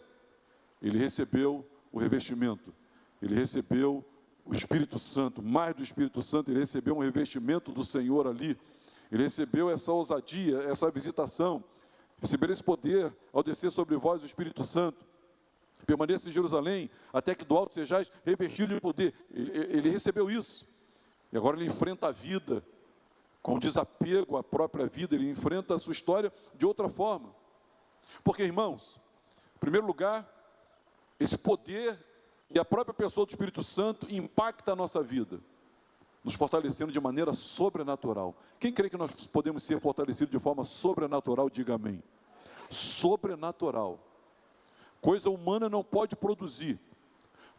Ele recebeu o revestimento, ele recebeu o Espírito Santo, mais do Espírito Santo, ele recebeu um revestimento do Senhor ali, ele recebeu essa ousadia, essa visitação, recebeu esse poder ao descer sobre vós o Espírito Santo. Permaneça em Jerusalém, até que do alto sejais revestido de poder. Ele recebeu isso. E agora ele enfrenta a vida com desapego à própria vida. Ele enfrenta a sua história de outra forma. Porque, irmãos, em primeiro lugar, esse poder e a própria pessoa do Espírito Santo impacta a nossa vida, nos fortalecendo de maneira sobrenatural. Quem crê que nós podemos ser fortalecidos de forma sobrenatural, diga amém. Sobrenatural. Coisa humana não pode produzir,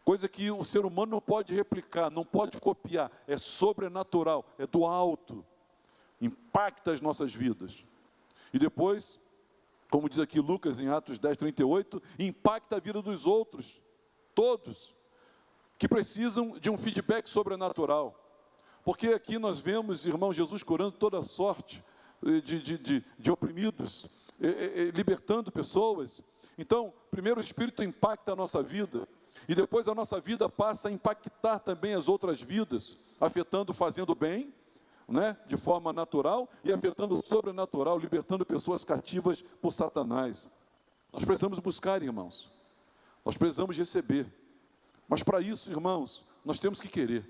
coisa que o ser humano não pode replicar, não pode copiar, é sobrenatural, é do alto, impacta as nossas vidas. E depois, como diz aqui Lucas em Atos 10:38, impacta a vida dos outros, todos, que precisam de um feedback sobrenatural. Porque aqui nós vemos, irmão, Jesus curando toda sorte de oprimidos, libertando pessoas. Então, primeiro o Espírito impacta a nossa vida, e depois a nossa vida passa a impactar também as outras vidas, afetando, fazendo bem, né, de forma natural, e afetando o sobrenatural, libertando pessoas cativas por Satanás. Nós precisamos buscar, irmãos, nós precisamos receber, mas para isso, irmãos, nós temos que querer.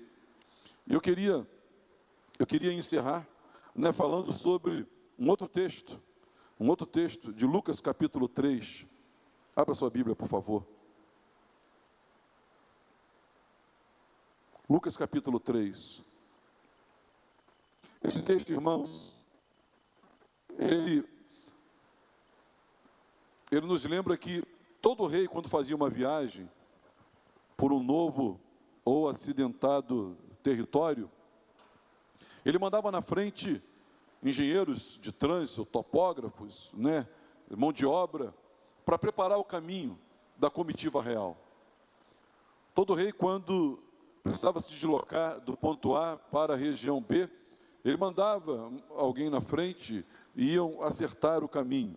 E eu queria encerrar, né, falando sobre um outro texto de Lucas capítulo 3, abra sua Bíblia, por favor. Lucas capítulo 3. Esse texto, irmãos, ele nos lembra que todo rei, quando fazia uma viagem por um novo ou acidentado território, ele mandava na frente engenheiros de trânsito, topógrafos, né, mão de obra, para preparar o caminho da comitiva real. Todo rei, quando precisava se deslocar do ponto A para a região B, ele mandava alguém na frente e iam acertar o caminho.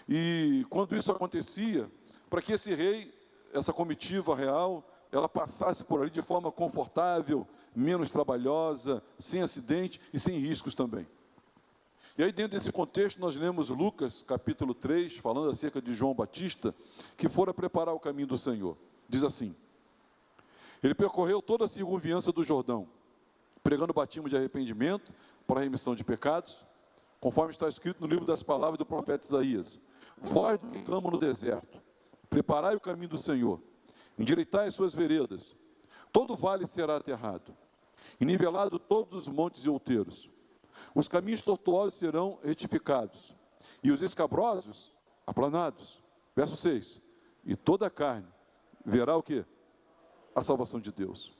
E quando isso acontecia, para que esse rei, essa comitiva real, ela passasse por ali de forma confortável, menos trabalhosa, sem acidente e sem riscos também. E aí, dentro desse contexto, nós lemos Lucas, capítulo 3, falando acerca de João Batista, que fora preparar o caminho do Senhor. Diz assim: ele percorreu toda a circunviança do Jordão, pregando batismo de arrependimento para a remissão de pecados, conforme está escrito no livro das palavras do profeta Isaías: vós que clamam no deserto, preparai o caminho do Senhor, endireitai as suas veredas, todo vale será aterrado, e nivelado todos os montes e outeiros. Os caminhos tortuosos serão retificados, e os escabrosos aplanados. Verso 6. E toda a carne verá o quê? A salvação de Deus.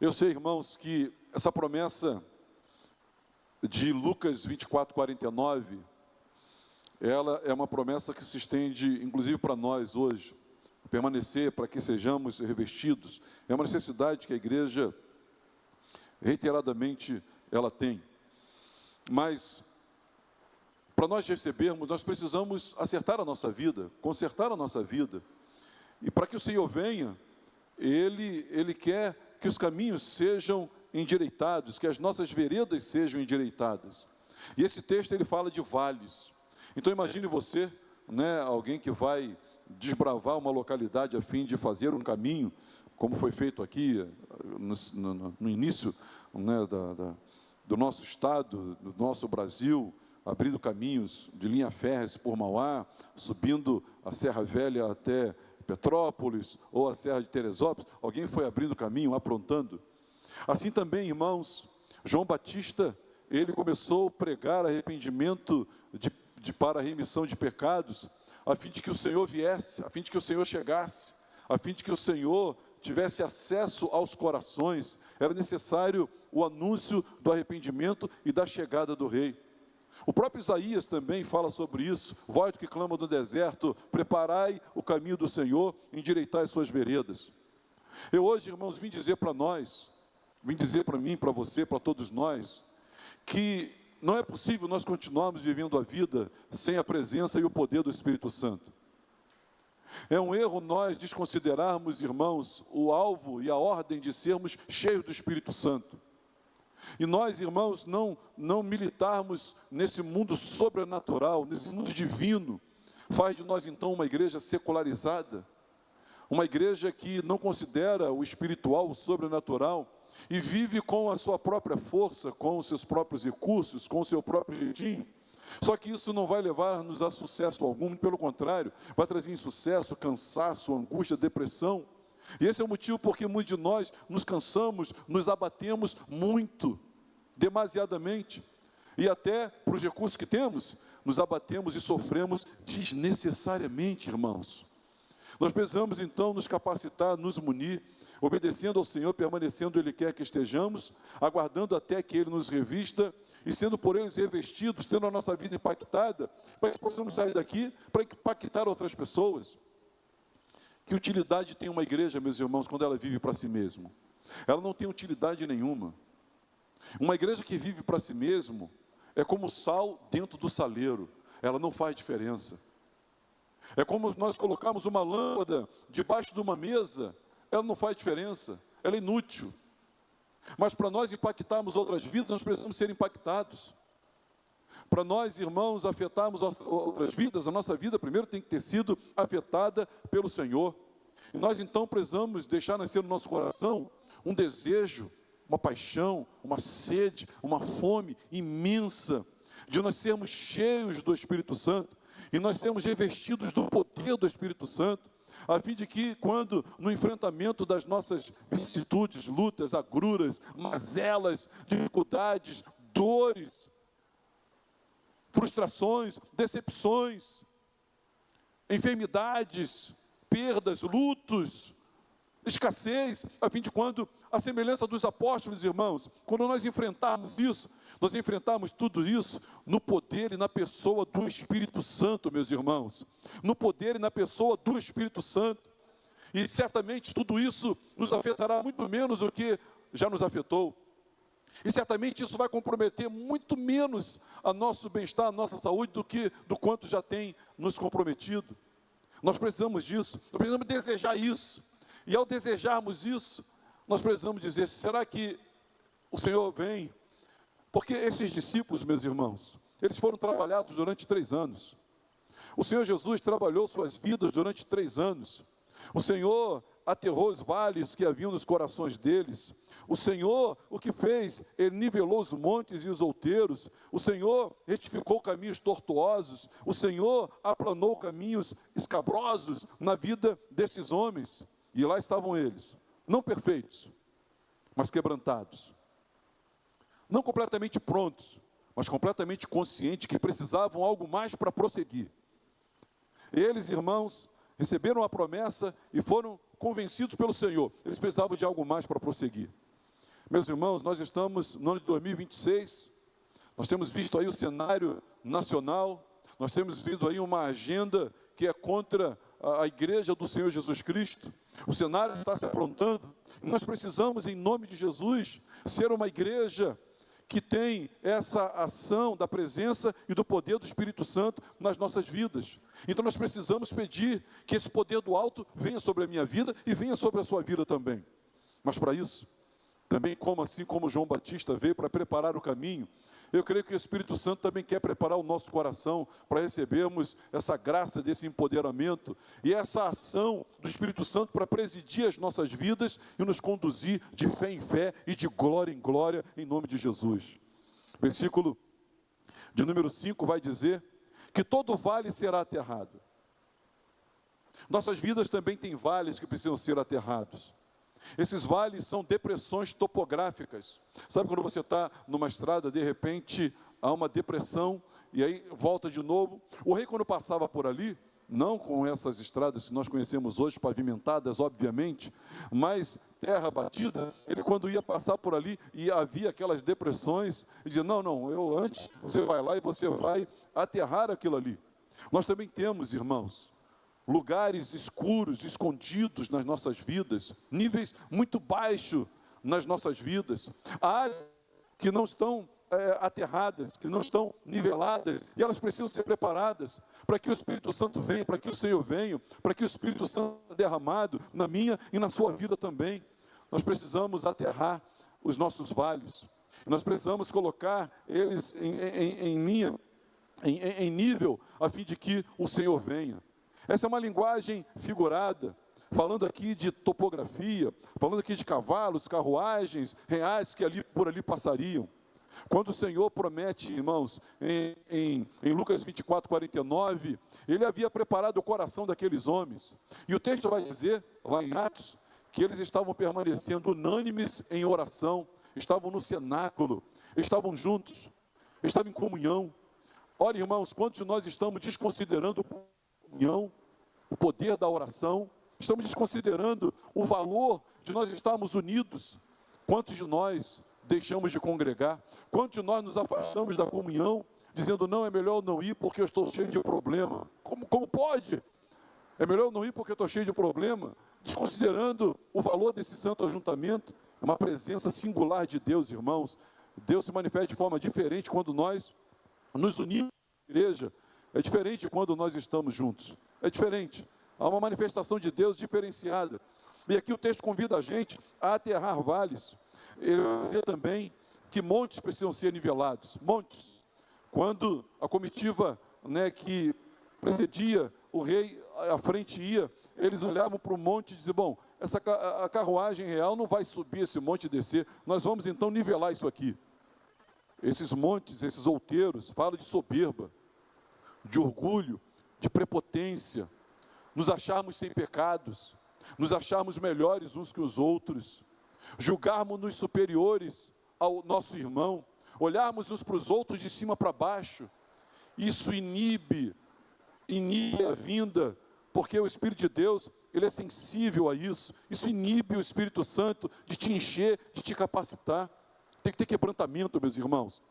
Eu sei, irmãos, que essa promessa de Lucas 24:49, ela é uma promessa que se estende, inclusive, para nós hoje. Permanecer para que sejamos revestidos. É uma necessidade que a igreja reiteradamente ela tem. Mas Para nós recebermos, nós precisamos acertar a nossa vida, consertar a nossa vida. E para que o Senhor venha, Ele quer que os caminhos sejam endireitados, que as nossas veredas sejam endireitadas. E esse texto, ele fala de vales. Então imagine você, alguém que vai desbravar uma localidade a fim de fazer um caminho, como foi feito aqui no início do nosso estado, do nosso Brasil, abrindo caminhos de linha férrea por Mauá, subindo a Serra Velha até Petrópolis, ou a Serra de Teresópolis. Alguém foi abrindo caminho, aprontando. Assim também, irmãos, João Batista, ele começou a pregar arrependimento para a remissão de pecados, a fim de que o Senhor viesse, a fim de que o Senhor chegasse, a fim de que o Senhor tivesse acesso aos corações. Era necessário o anúncio do arrependimento e da chegada do rei. O próprio Isaías também fala sobre isso. Vós que clama no deserto, preparai o caminho do Senhor, endireitai as suas veredas. Eu hoje, irmãos, vim dizer para nós, vim dizer para mim, para você, para todos nós, que não é possível nós continuarmos vivendo a vida sem a presença e o poder do Espírito Santo. É um erro nós desconsiderarmos, irmãos, o alvo e a ordem de sermos cheios do Espírito Santo. E nós, irmãos, não militarmos nesse mundo sobrenatural, nesse mundo divino, faz de nós então uma igreja secularizada, uma igreja que não considera o espiritual, o sobrenatural, e vive com a sua própria força, com os seus próprios recursos, com o seu próprio jeitinho. Só que isso não vai levar-nos a sucesso algum, pelo contrário, vai trazer insucesso, cansaço, angústia, depressão. E esse é o motivo porque muitos de nós nos cansamos, nos abatemos muito, demasiadamente. E até para os recursos que temos, nos abatemos e sofremos desnecessariamente, irmãos. Nós precisamos então nos capacitar, nos munir, obedecendo ao Senhor, permanecendo onde Ele quer que estejamos, aguardando até que Ele nos revista, e sendo por eles revestidos, tendo a nossa vida impactada, para que possamos sair daqui, para impactar outras pessoas. Que utilidade tem uma igreja, meus irmãos, quando ela vive para si mesma? Ela não tem utilidade nenhuma. Uma igreja que vive para si mesmo é como sal dentro do saleiro, ela não faz diferença. É como nós colocarmos uma lâmpada debaixo de uma mesa, ela não faz diferença, ela é inútil. Mas para nós impactarmos outras vidas, nós precisamos ser impactados. Para nós, irmãos, afetarmos outras vidas, a nossa vida primeiro tem que ter sido afetada pelo Senhor. E nós então precisamos deixar nascer no nosso coração um desejo, uma paixão, uma sede, uma fome imensa, de nós sermos cheios do Espírito Santo, e nós sermos revestidos do poder do Espírito Santo, a fim de que, quando no enfrentamento das nossas vicissitudes, lutas, agruras, mazelas, dificuldades, dores, frustrações, decepções, enfermidades, perdas, lutos, escassez, a fim de quando, a semelhança dos apóstolos, irmãos, quando nós enfrentarmos isso, nós enfrentamos tudo isso no poder e na pessoa do Espírito Santo, meus irmãos, no poder e na pessoa do Espírito Santo, e certamente tudo isso nos afetará muito menos do que já nos afetou, e certamente isso vai comprometer muito menos a nosso bem-estar, a nossa saúde, do quanto já tem nos comprometido. Nós precisamos disso, nós precisamos desejar isso, e ao desejarmos isso, nós precisamos dizer, será que o Senhor vem? Porque esses discípulos, meus irmãos, eles foram trabalhados durante 3 anos. O Senhor Jesus trabalhou suas vidas durante 3 anos. O Senhor aterrou os vales que haviam nos corações deles. O Senhor, o que fez? Ele nivelou os montes e os outeiros. O Senhor retificou caminhos tortuosos. O Senhor aplanou caminhos escabrosos na vida desses homens. E lá estavam eles, não perfeitos, mas quebrantados. Não completamente prontos, mas completamente conscientes que precisavam algo mais para prosseguir. Eles, irmãos, receberam a promessa e foram convencidos pelo Senhor. Eles precisavam de algo mais para prosseguir. Meus irmãos, nós estamos no ano de 2026, nós temos visto aí o cenário nacional, nós temos visto aí uma agenda que é contra a igreja do Senhor Jesus Cristo. O cenário está se aprontando, e nós precisamos, em nome de Jesus, ser uma igreja que tem essa ação da presença e do poder do Espírito Santo nas nossas vidas. Então nós precisamos pedir que esse poder do alto venha sobre a minha vida e venha sobre a sua vida também. Mas para isso, também assim como João Batista veio para preparar o caminho, eu creio que o Espírito Santo também quer preparar o nosso coração para recebermos essa graça desse empoderamento e essa ação do Espírito Santo para presidir as nossas vidas e nos conduzir de fé em fé e de glória em glória, em nome de Jesus. Versículo de número 5 vai dizer que todo vale será aterrado. Nossas vidas também têm vales que precisam ser aterrados. Esses vales são depressões topográficas. Sabe quando você está numa estrada, de repente há uma depressão, e aí volta de novo. O rei, quando passava por ali, não com essas estradas que nós conhecemos hoje, pavimentadas, obviamente, mas terra batida, ele quando ia passar por ali e havia aquelas depressões, ele dizia, não, antes você vai lá e você vai aterrar aquilo ali. Nós também temos, irmãos, lugares escuros, escondidos nas nossas vidas, níveis muito baixos nas nossas vidas, áreas que não estão aterradas, que não estão niveladas, e elas precisam ser preparadas para que o Espírito Santo venha, para que o Senhor venha, para que o Espírito Santo seja derramado na minha e na sua vida também. Nós precisamos aterrar os nossos vales, nós precisamos colocar eles em linha, em nível, a fim de que o Senhor venha. Essa é uma linguagem figurada, falando aqui de topografia, falando aqui de cavalos, carruagens, reais que por ali passariam. Quando o Senhor promete, irmãos, em Lucas 24, 49, Ele havia preparado o coração daqueles homens. E o texto vai dizer, lá em Atos, que eles estavam permanecendo unânimes em oração, estavam no cenáculo, estavam juntos, estavam em comunhão. Olha, irmãos, quantos de nós estamos desconsiderando comunhão, o poder da oração, estamos desconsiderando o valor de nós estarmos unidos. Quantos de nós deixamos de congregar? Quantos de nós nos afastamos da comunhão, dizendo, não, é melhor eu não ir porque eu estou cheio de problema? Como pode? É melhor eu não ir porque eu estou cheio de problema? Desconsiderando o valor desse santo ajuntamento. É uma presença singular de Deus, irmãos. Deus se manifesta de forma diferente quando nós nos unimos à igreja. É diferente quando nós estamos juntos. É diferente. Há uma manifestação de Deus diferenciada. E aqui o texto convida a gente a aterrar vales. Ele vai dizer também que montes precisam ser nivelados. Montes. Quando a comitiva, que precedia o rei à frente ia, eles olhavam para o monte e diziam, bom, a carruagem real não vai subir esse monte e descer. Nós vamos então nivelar isso aqui. Esses montes, esses outeiros, falam de soberba, de orgulho, de prepotência, nos acharmos sem pecados, nos acharmos melhores uns que os outros, julgarmos-nos superiores ao nosso irmão, olharmos uns para os outros de cima para baixo. Isso inibe a vinda, porque o Espírito de Deus, ele é sensível a isso. Isso inibe o Espírito Santo de te encher, de te capacitar. Tem que ter quebrantamento, meus irmãos.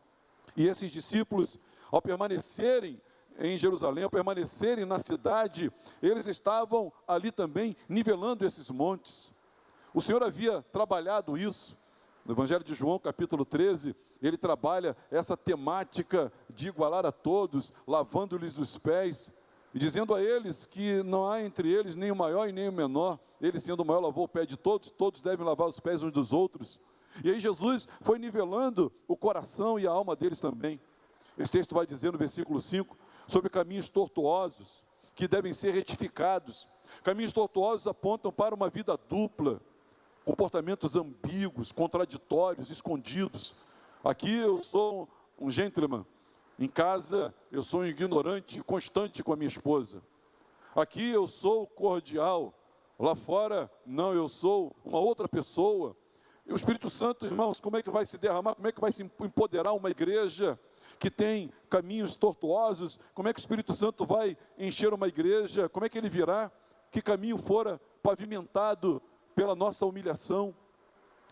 E esses discípulos, ao permanecerem em Jerusalém, ao permanecerem na cidade, eles estavam ali também nivelando esses montes. O Senhor havia trabalhado isso. No Evangelho de João, capítulo 13, ele trabalha essa temática de igualar a todos, lavando-lhes os pés, e dizendo a eles que não há entre eles nem o maior e nem o menor. Ele, sendo o maior, lavou o pé de todos, todos devem lavar os pés uns dos outros. E aí Jesus foi nivelando o coração e a alma deles também. Esse texto vai dizer no versículo 5, sobre caminhos tortuosos, que devem ser retificados. Caminhos tortuosos apontam para uma vida dupla, comportamentos ambíguos, contraditórios, escondidos. Aqui eu sou um gentleman, em casa eu sou um ignorante constante com a minha esposa. Aqui eu sou cordial, lá fora não, eu sou uma outra pessoa. E o Espírito Santo, irmãos, como é que vai se derramar? Como é que vai se empoderar uma igreja que tem caminhos tortuosos? Como é que o Espírito Santo vai encher uma igreja? Como é que ele virá? Que caminho fora pavimentado pela nossa humilhação?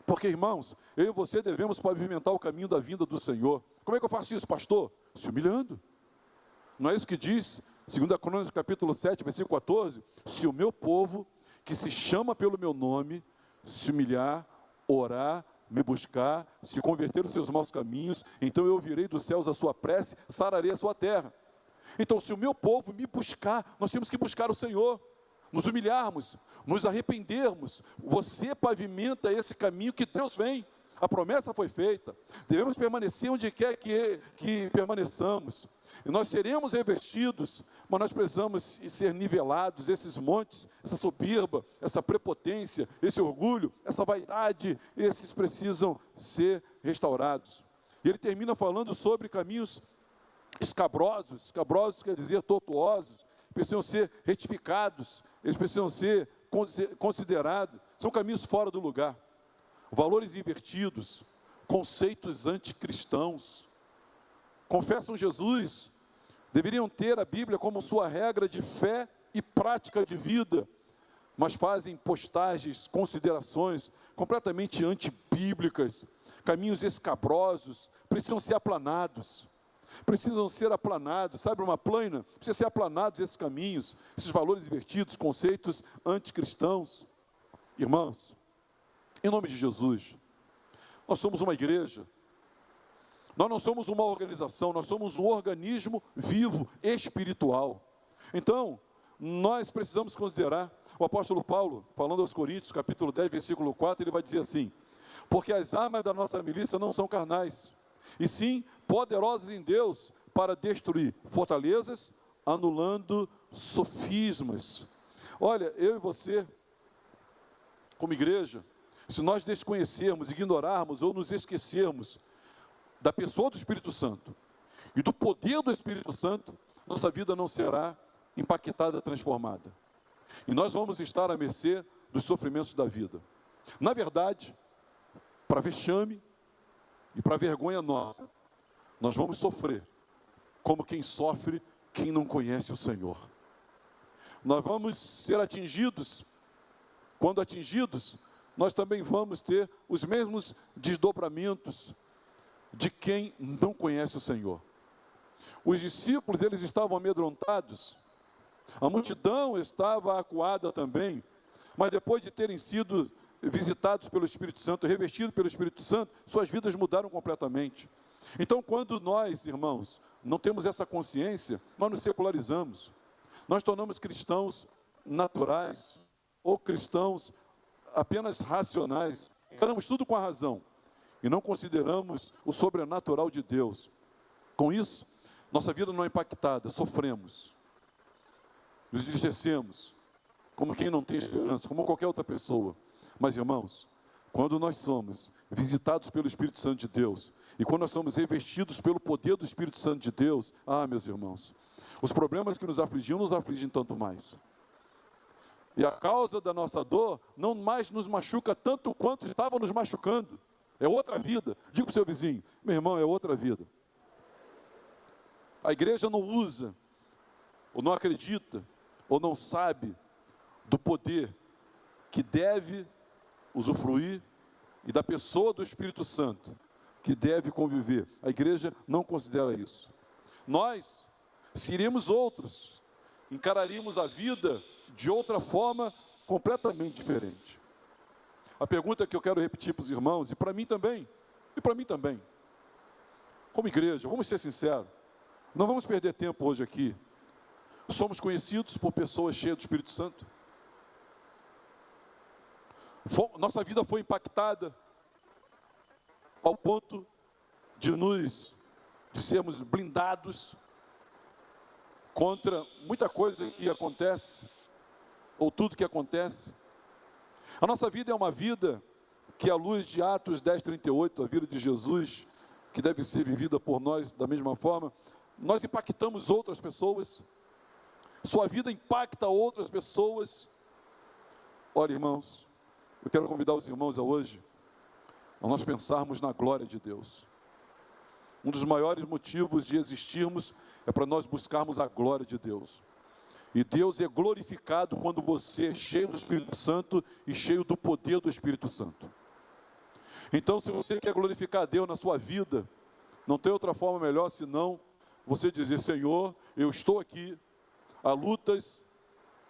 Porque, irmãos, eu e você devemos pavimentar o caminho da vinda do Senhor. Como é que eu faço isso, pastor? Se humilhando. Não é isso que diz 2 Crônicas, capítulo 7, versículo 14? Se o meu povo, que se chama pelo meu nome, se humilhar, orar, me buscar, se converter os seus maus caminhos, então eu ouvirei dos céus a sua prece, sararei a sua terra. Então, se o meu povo me buscar, nós temos que buscar o Senhor, nos humilharmos, nos arrependermos. Você pavimenta esse caminho que Deus vem. A promessa foi feita. Devemos permanecer onde quer que permaneçamos. E nós seremos revestidos, mas nós precisamos ser nivelados. Esses montes, essa soberba, essa prepotência, esse orgulho, essa vaidade, esses precisam ser restaurados. E ele termina falando sobre caminhos escabrosos. Escabrosos quer dizer tortuosos. Precisam ser retificados. Eles precisam ser considerados. São caminhos fora do lugar. Valores invertidos, conceitos anticristãos. Confessam Jesus, deveriam ter a Bíblia como sua regra de fé e prática de vida, mas fazem postagens, considerações completamente antibíblicas, caminhos escabrosos, precisam ser aplanados. Precisam ser aplanados, sabe, uma plana, precisa ser aplanados esses caminhos, esses valores invertidos, conceitos anticristãos. Irmãos, em nome de Jesus, nós somos uma igreja, nós não somos uma organização, nós somos um organismo vivo, espiritual. Então, nós precisamos considerar, o apóstolo Paulo, falando aos Coríntios, capítulo 10, versículo 4, ele vai dizer assim: porque as armas da nossa milícia não são carnais, e sim poderosas em Deus para destruir fortalezas, anulando sofismas. Olha, eu e você, como igreja, se nós desconhecermos, ignorarmos ou nos esquecermos da pessoa do Espírito Santo e do poder do Espírito Santo, nossa vida não será impactada, transformada. E nós vamos estar à mercê dos sofrimentos da vida. Na verdade, para vexame e para vergonha nossa, nós vamos sofrer como quem sofre quem não conhece o Senhor. Nós vamos ser atingidos, quando atingidos, nós também vamos ter os mesmos desdobramentos de quem não conhece o Senhor. Os discípulos, eles estavam amedrontados, a multidão estava acuada também, mas depois de terem sido visitados pelo Espírito Santo, revestidos pelo Espírito Santo, suas vidas mudaram completamente. Então, quando nós, irmãos, não temos essa consciência, nós nos secularizamos, nós tornamos cristãos naturais, ou cristãos apenas racionais, encaramos tudo com a razão, e não consideramos o sobrenatural de Deus. Com isso, nossa vida não é impactada, sofremos, nos entristecemos, como quem não tem esperança, como qualquer outra pessoa. Mas, irmãos, quando nós somos visitados pelo Espírito Santo de Deus, e quando nós somos revestidos pelo poder do Espírito Santo de Deus, meus irmãos, os problemas que nos afligiam, nos afligem tanto mais. E a causa da nossa dor não mais nos machuca tanto quanto estava nos machucando. É outra vida. Diga para o seu vizinho: meu irmão, é outra vida. A igreja não usa, ou não acredita, ou não sabe do poder que deve usufruir e da pessoa do Espírito Santo que deve conviver. A igreja não considera isso. Nós seríamos outros, encararíamos a vida de outra forma completamente diferente. A pergunta que eu quero repetir para os irmãos, e para mim também, como igreja, vamos ser sinceros, não vamos perder tempo hoje aqui. Somos conhecidos por pessoas cheias do Espírito Santo. Nossa vida foi impactada ao ponto de sermos blindados contra muita coisa que acontece, ou tudo que acontece. A nossa vida é uma vida que, à luz de Atos 10:38, a vida de Jesus, que deve ser vivida por nós da mesma forma, nós impactamos outras pessoas, sua vida impacta outras pessoas. Olha, irmãos, eu quero convidar os irmãos a hoje, a nós pensarmos na glória de Deus. Um dos maiores motivos de existirmos é para nós buscarmos a glória de Deus. E Deus é glorificado quando você é cheio do Espírito Santo e cheio do poder do Espírito Santo. Então, se você quer glorificar a Deus na sua vida, não tem outra forma melhor senão você dizer: Senhor, eu estou aqui, há lutas,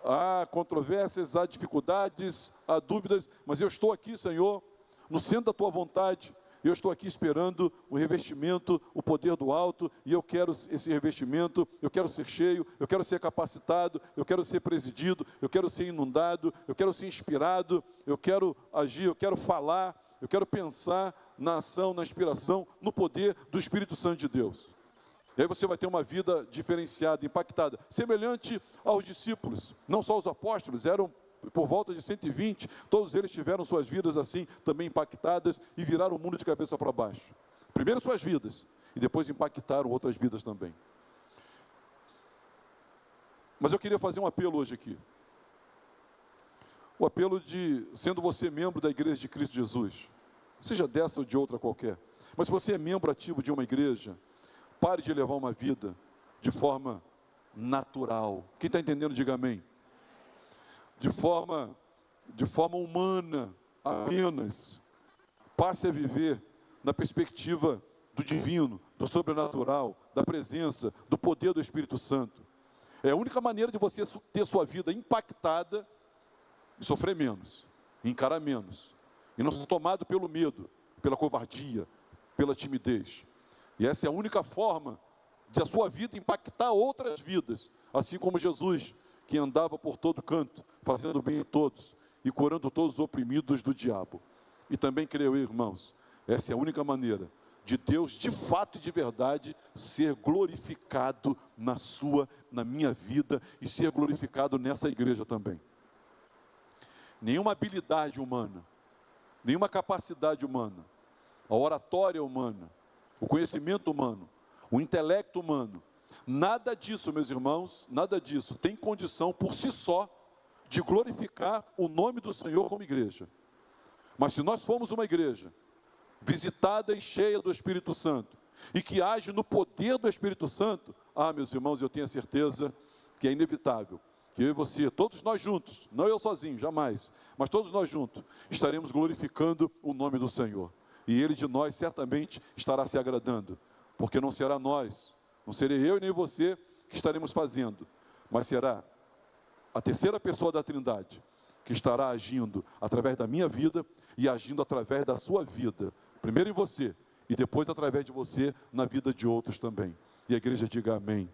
há controvérsias, há dificuldades, há dúvidas, mas eu estou aqui, Senhor, no centro da tua vontade. Eu estou aqui esperando o revestimento, o poder do alto, e eu quero esse revestimento, eu quero ser cheio, eu quero ser capacitado, eu quero ser presidido, eu quero ser inundado, eu quero ser inspirado, eu quero agir, eu quero falar, eu quero pensar na ação, na inspiração, no poder do Espírito Santo de Deus. E aí você vai ter uma vida diferenciada, impactada, semelhante aos discípulos, não só os apóstolos, eram por volta de 120, todos eles tiveram suas vidas assim, também impactadas, e viraram o mundo de cabeça para baixo. Primeiro suas vidas, e depois impactaram outras vidas também. Mas eu queria fazer um apelo hoje aqui. O apelo de, sendo você membro da igreja de Cristo Jesus, seja dessa ou de outra qualquer, mas se você é membro ativo de uma igreja, pare de levar uma vida de forma natural. Quem está entendendo, diga amém. De forma humana apenas. Passe a viver na perspectiva do divino, do sobrenatural, da presença, do poder do Espírito Santo. É a única maneira de você ter sua vida impactada e sofrer menos, e encarar menos, e não ser tomado pelo medo, pela covardia, pela timidez. E essa é a única forma de a sua vida impactar outras vidas, assim como Jesus, que andava por todo canto, fazendo bem a todos e curando todos os oprimidos do diabo. E também creio, irmãos, essa é a única maneira de Deus, de fato e de verdade, ser glorificado na minha vida e ser glorificado nessa igreja também. Nenhuma habilidade humana, nenhuma capacidade humana, a oratória humana, o conhecimento humano, o intelecto humano, nada disso, meus irmãos, nada disso tem condição por si só de glorificar o nome do Senhor como igreja. Mas se nós formos uma igreja visitada e cheia do Espírito Santo e que age no poder do Espírito Santo, meus irmãos, eu tenho a certeza que é inevitável que eu e você, todos nós juntos, não eu sozinho, jamais, mas todos nós juntos, estaremos glorificando o nome do Senhor. E Ele de nós certamente estará se agradando, porque não será nós, não serei eu e nem você que estaremos fazendo, mas será a terceira pessoa da Trindade que estará agindo através da minha vida e agindo através da sua vida. Primeiro em você e depois através de você na vida de outros também. E a igreja diga amém.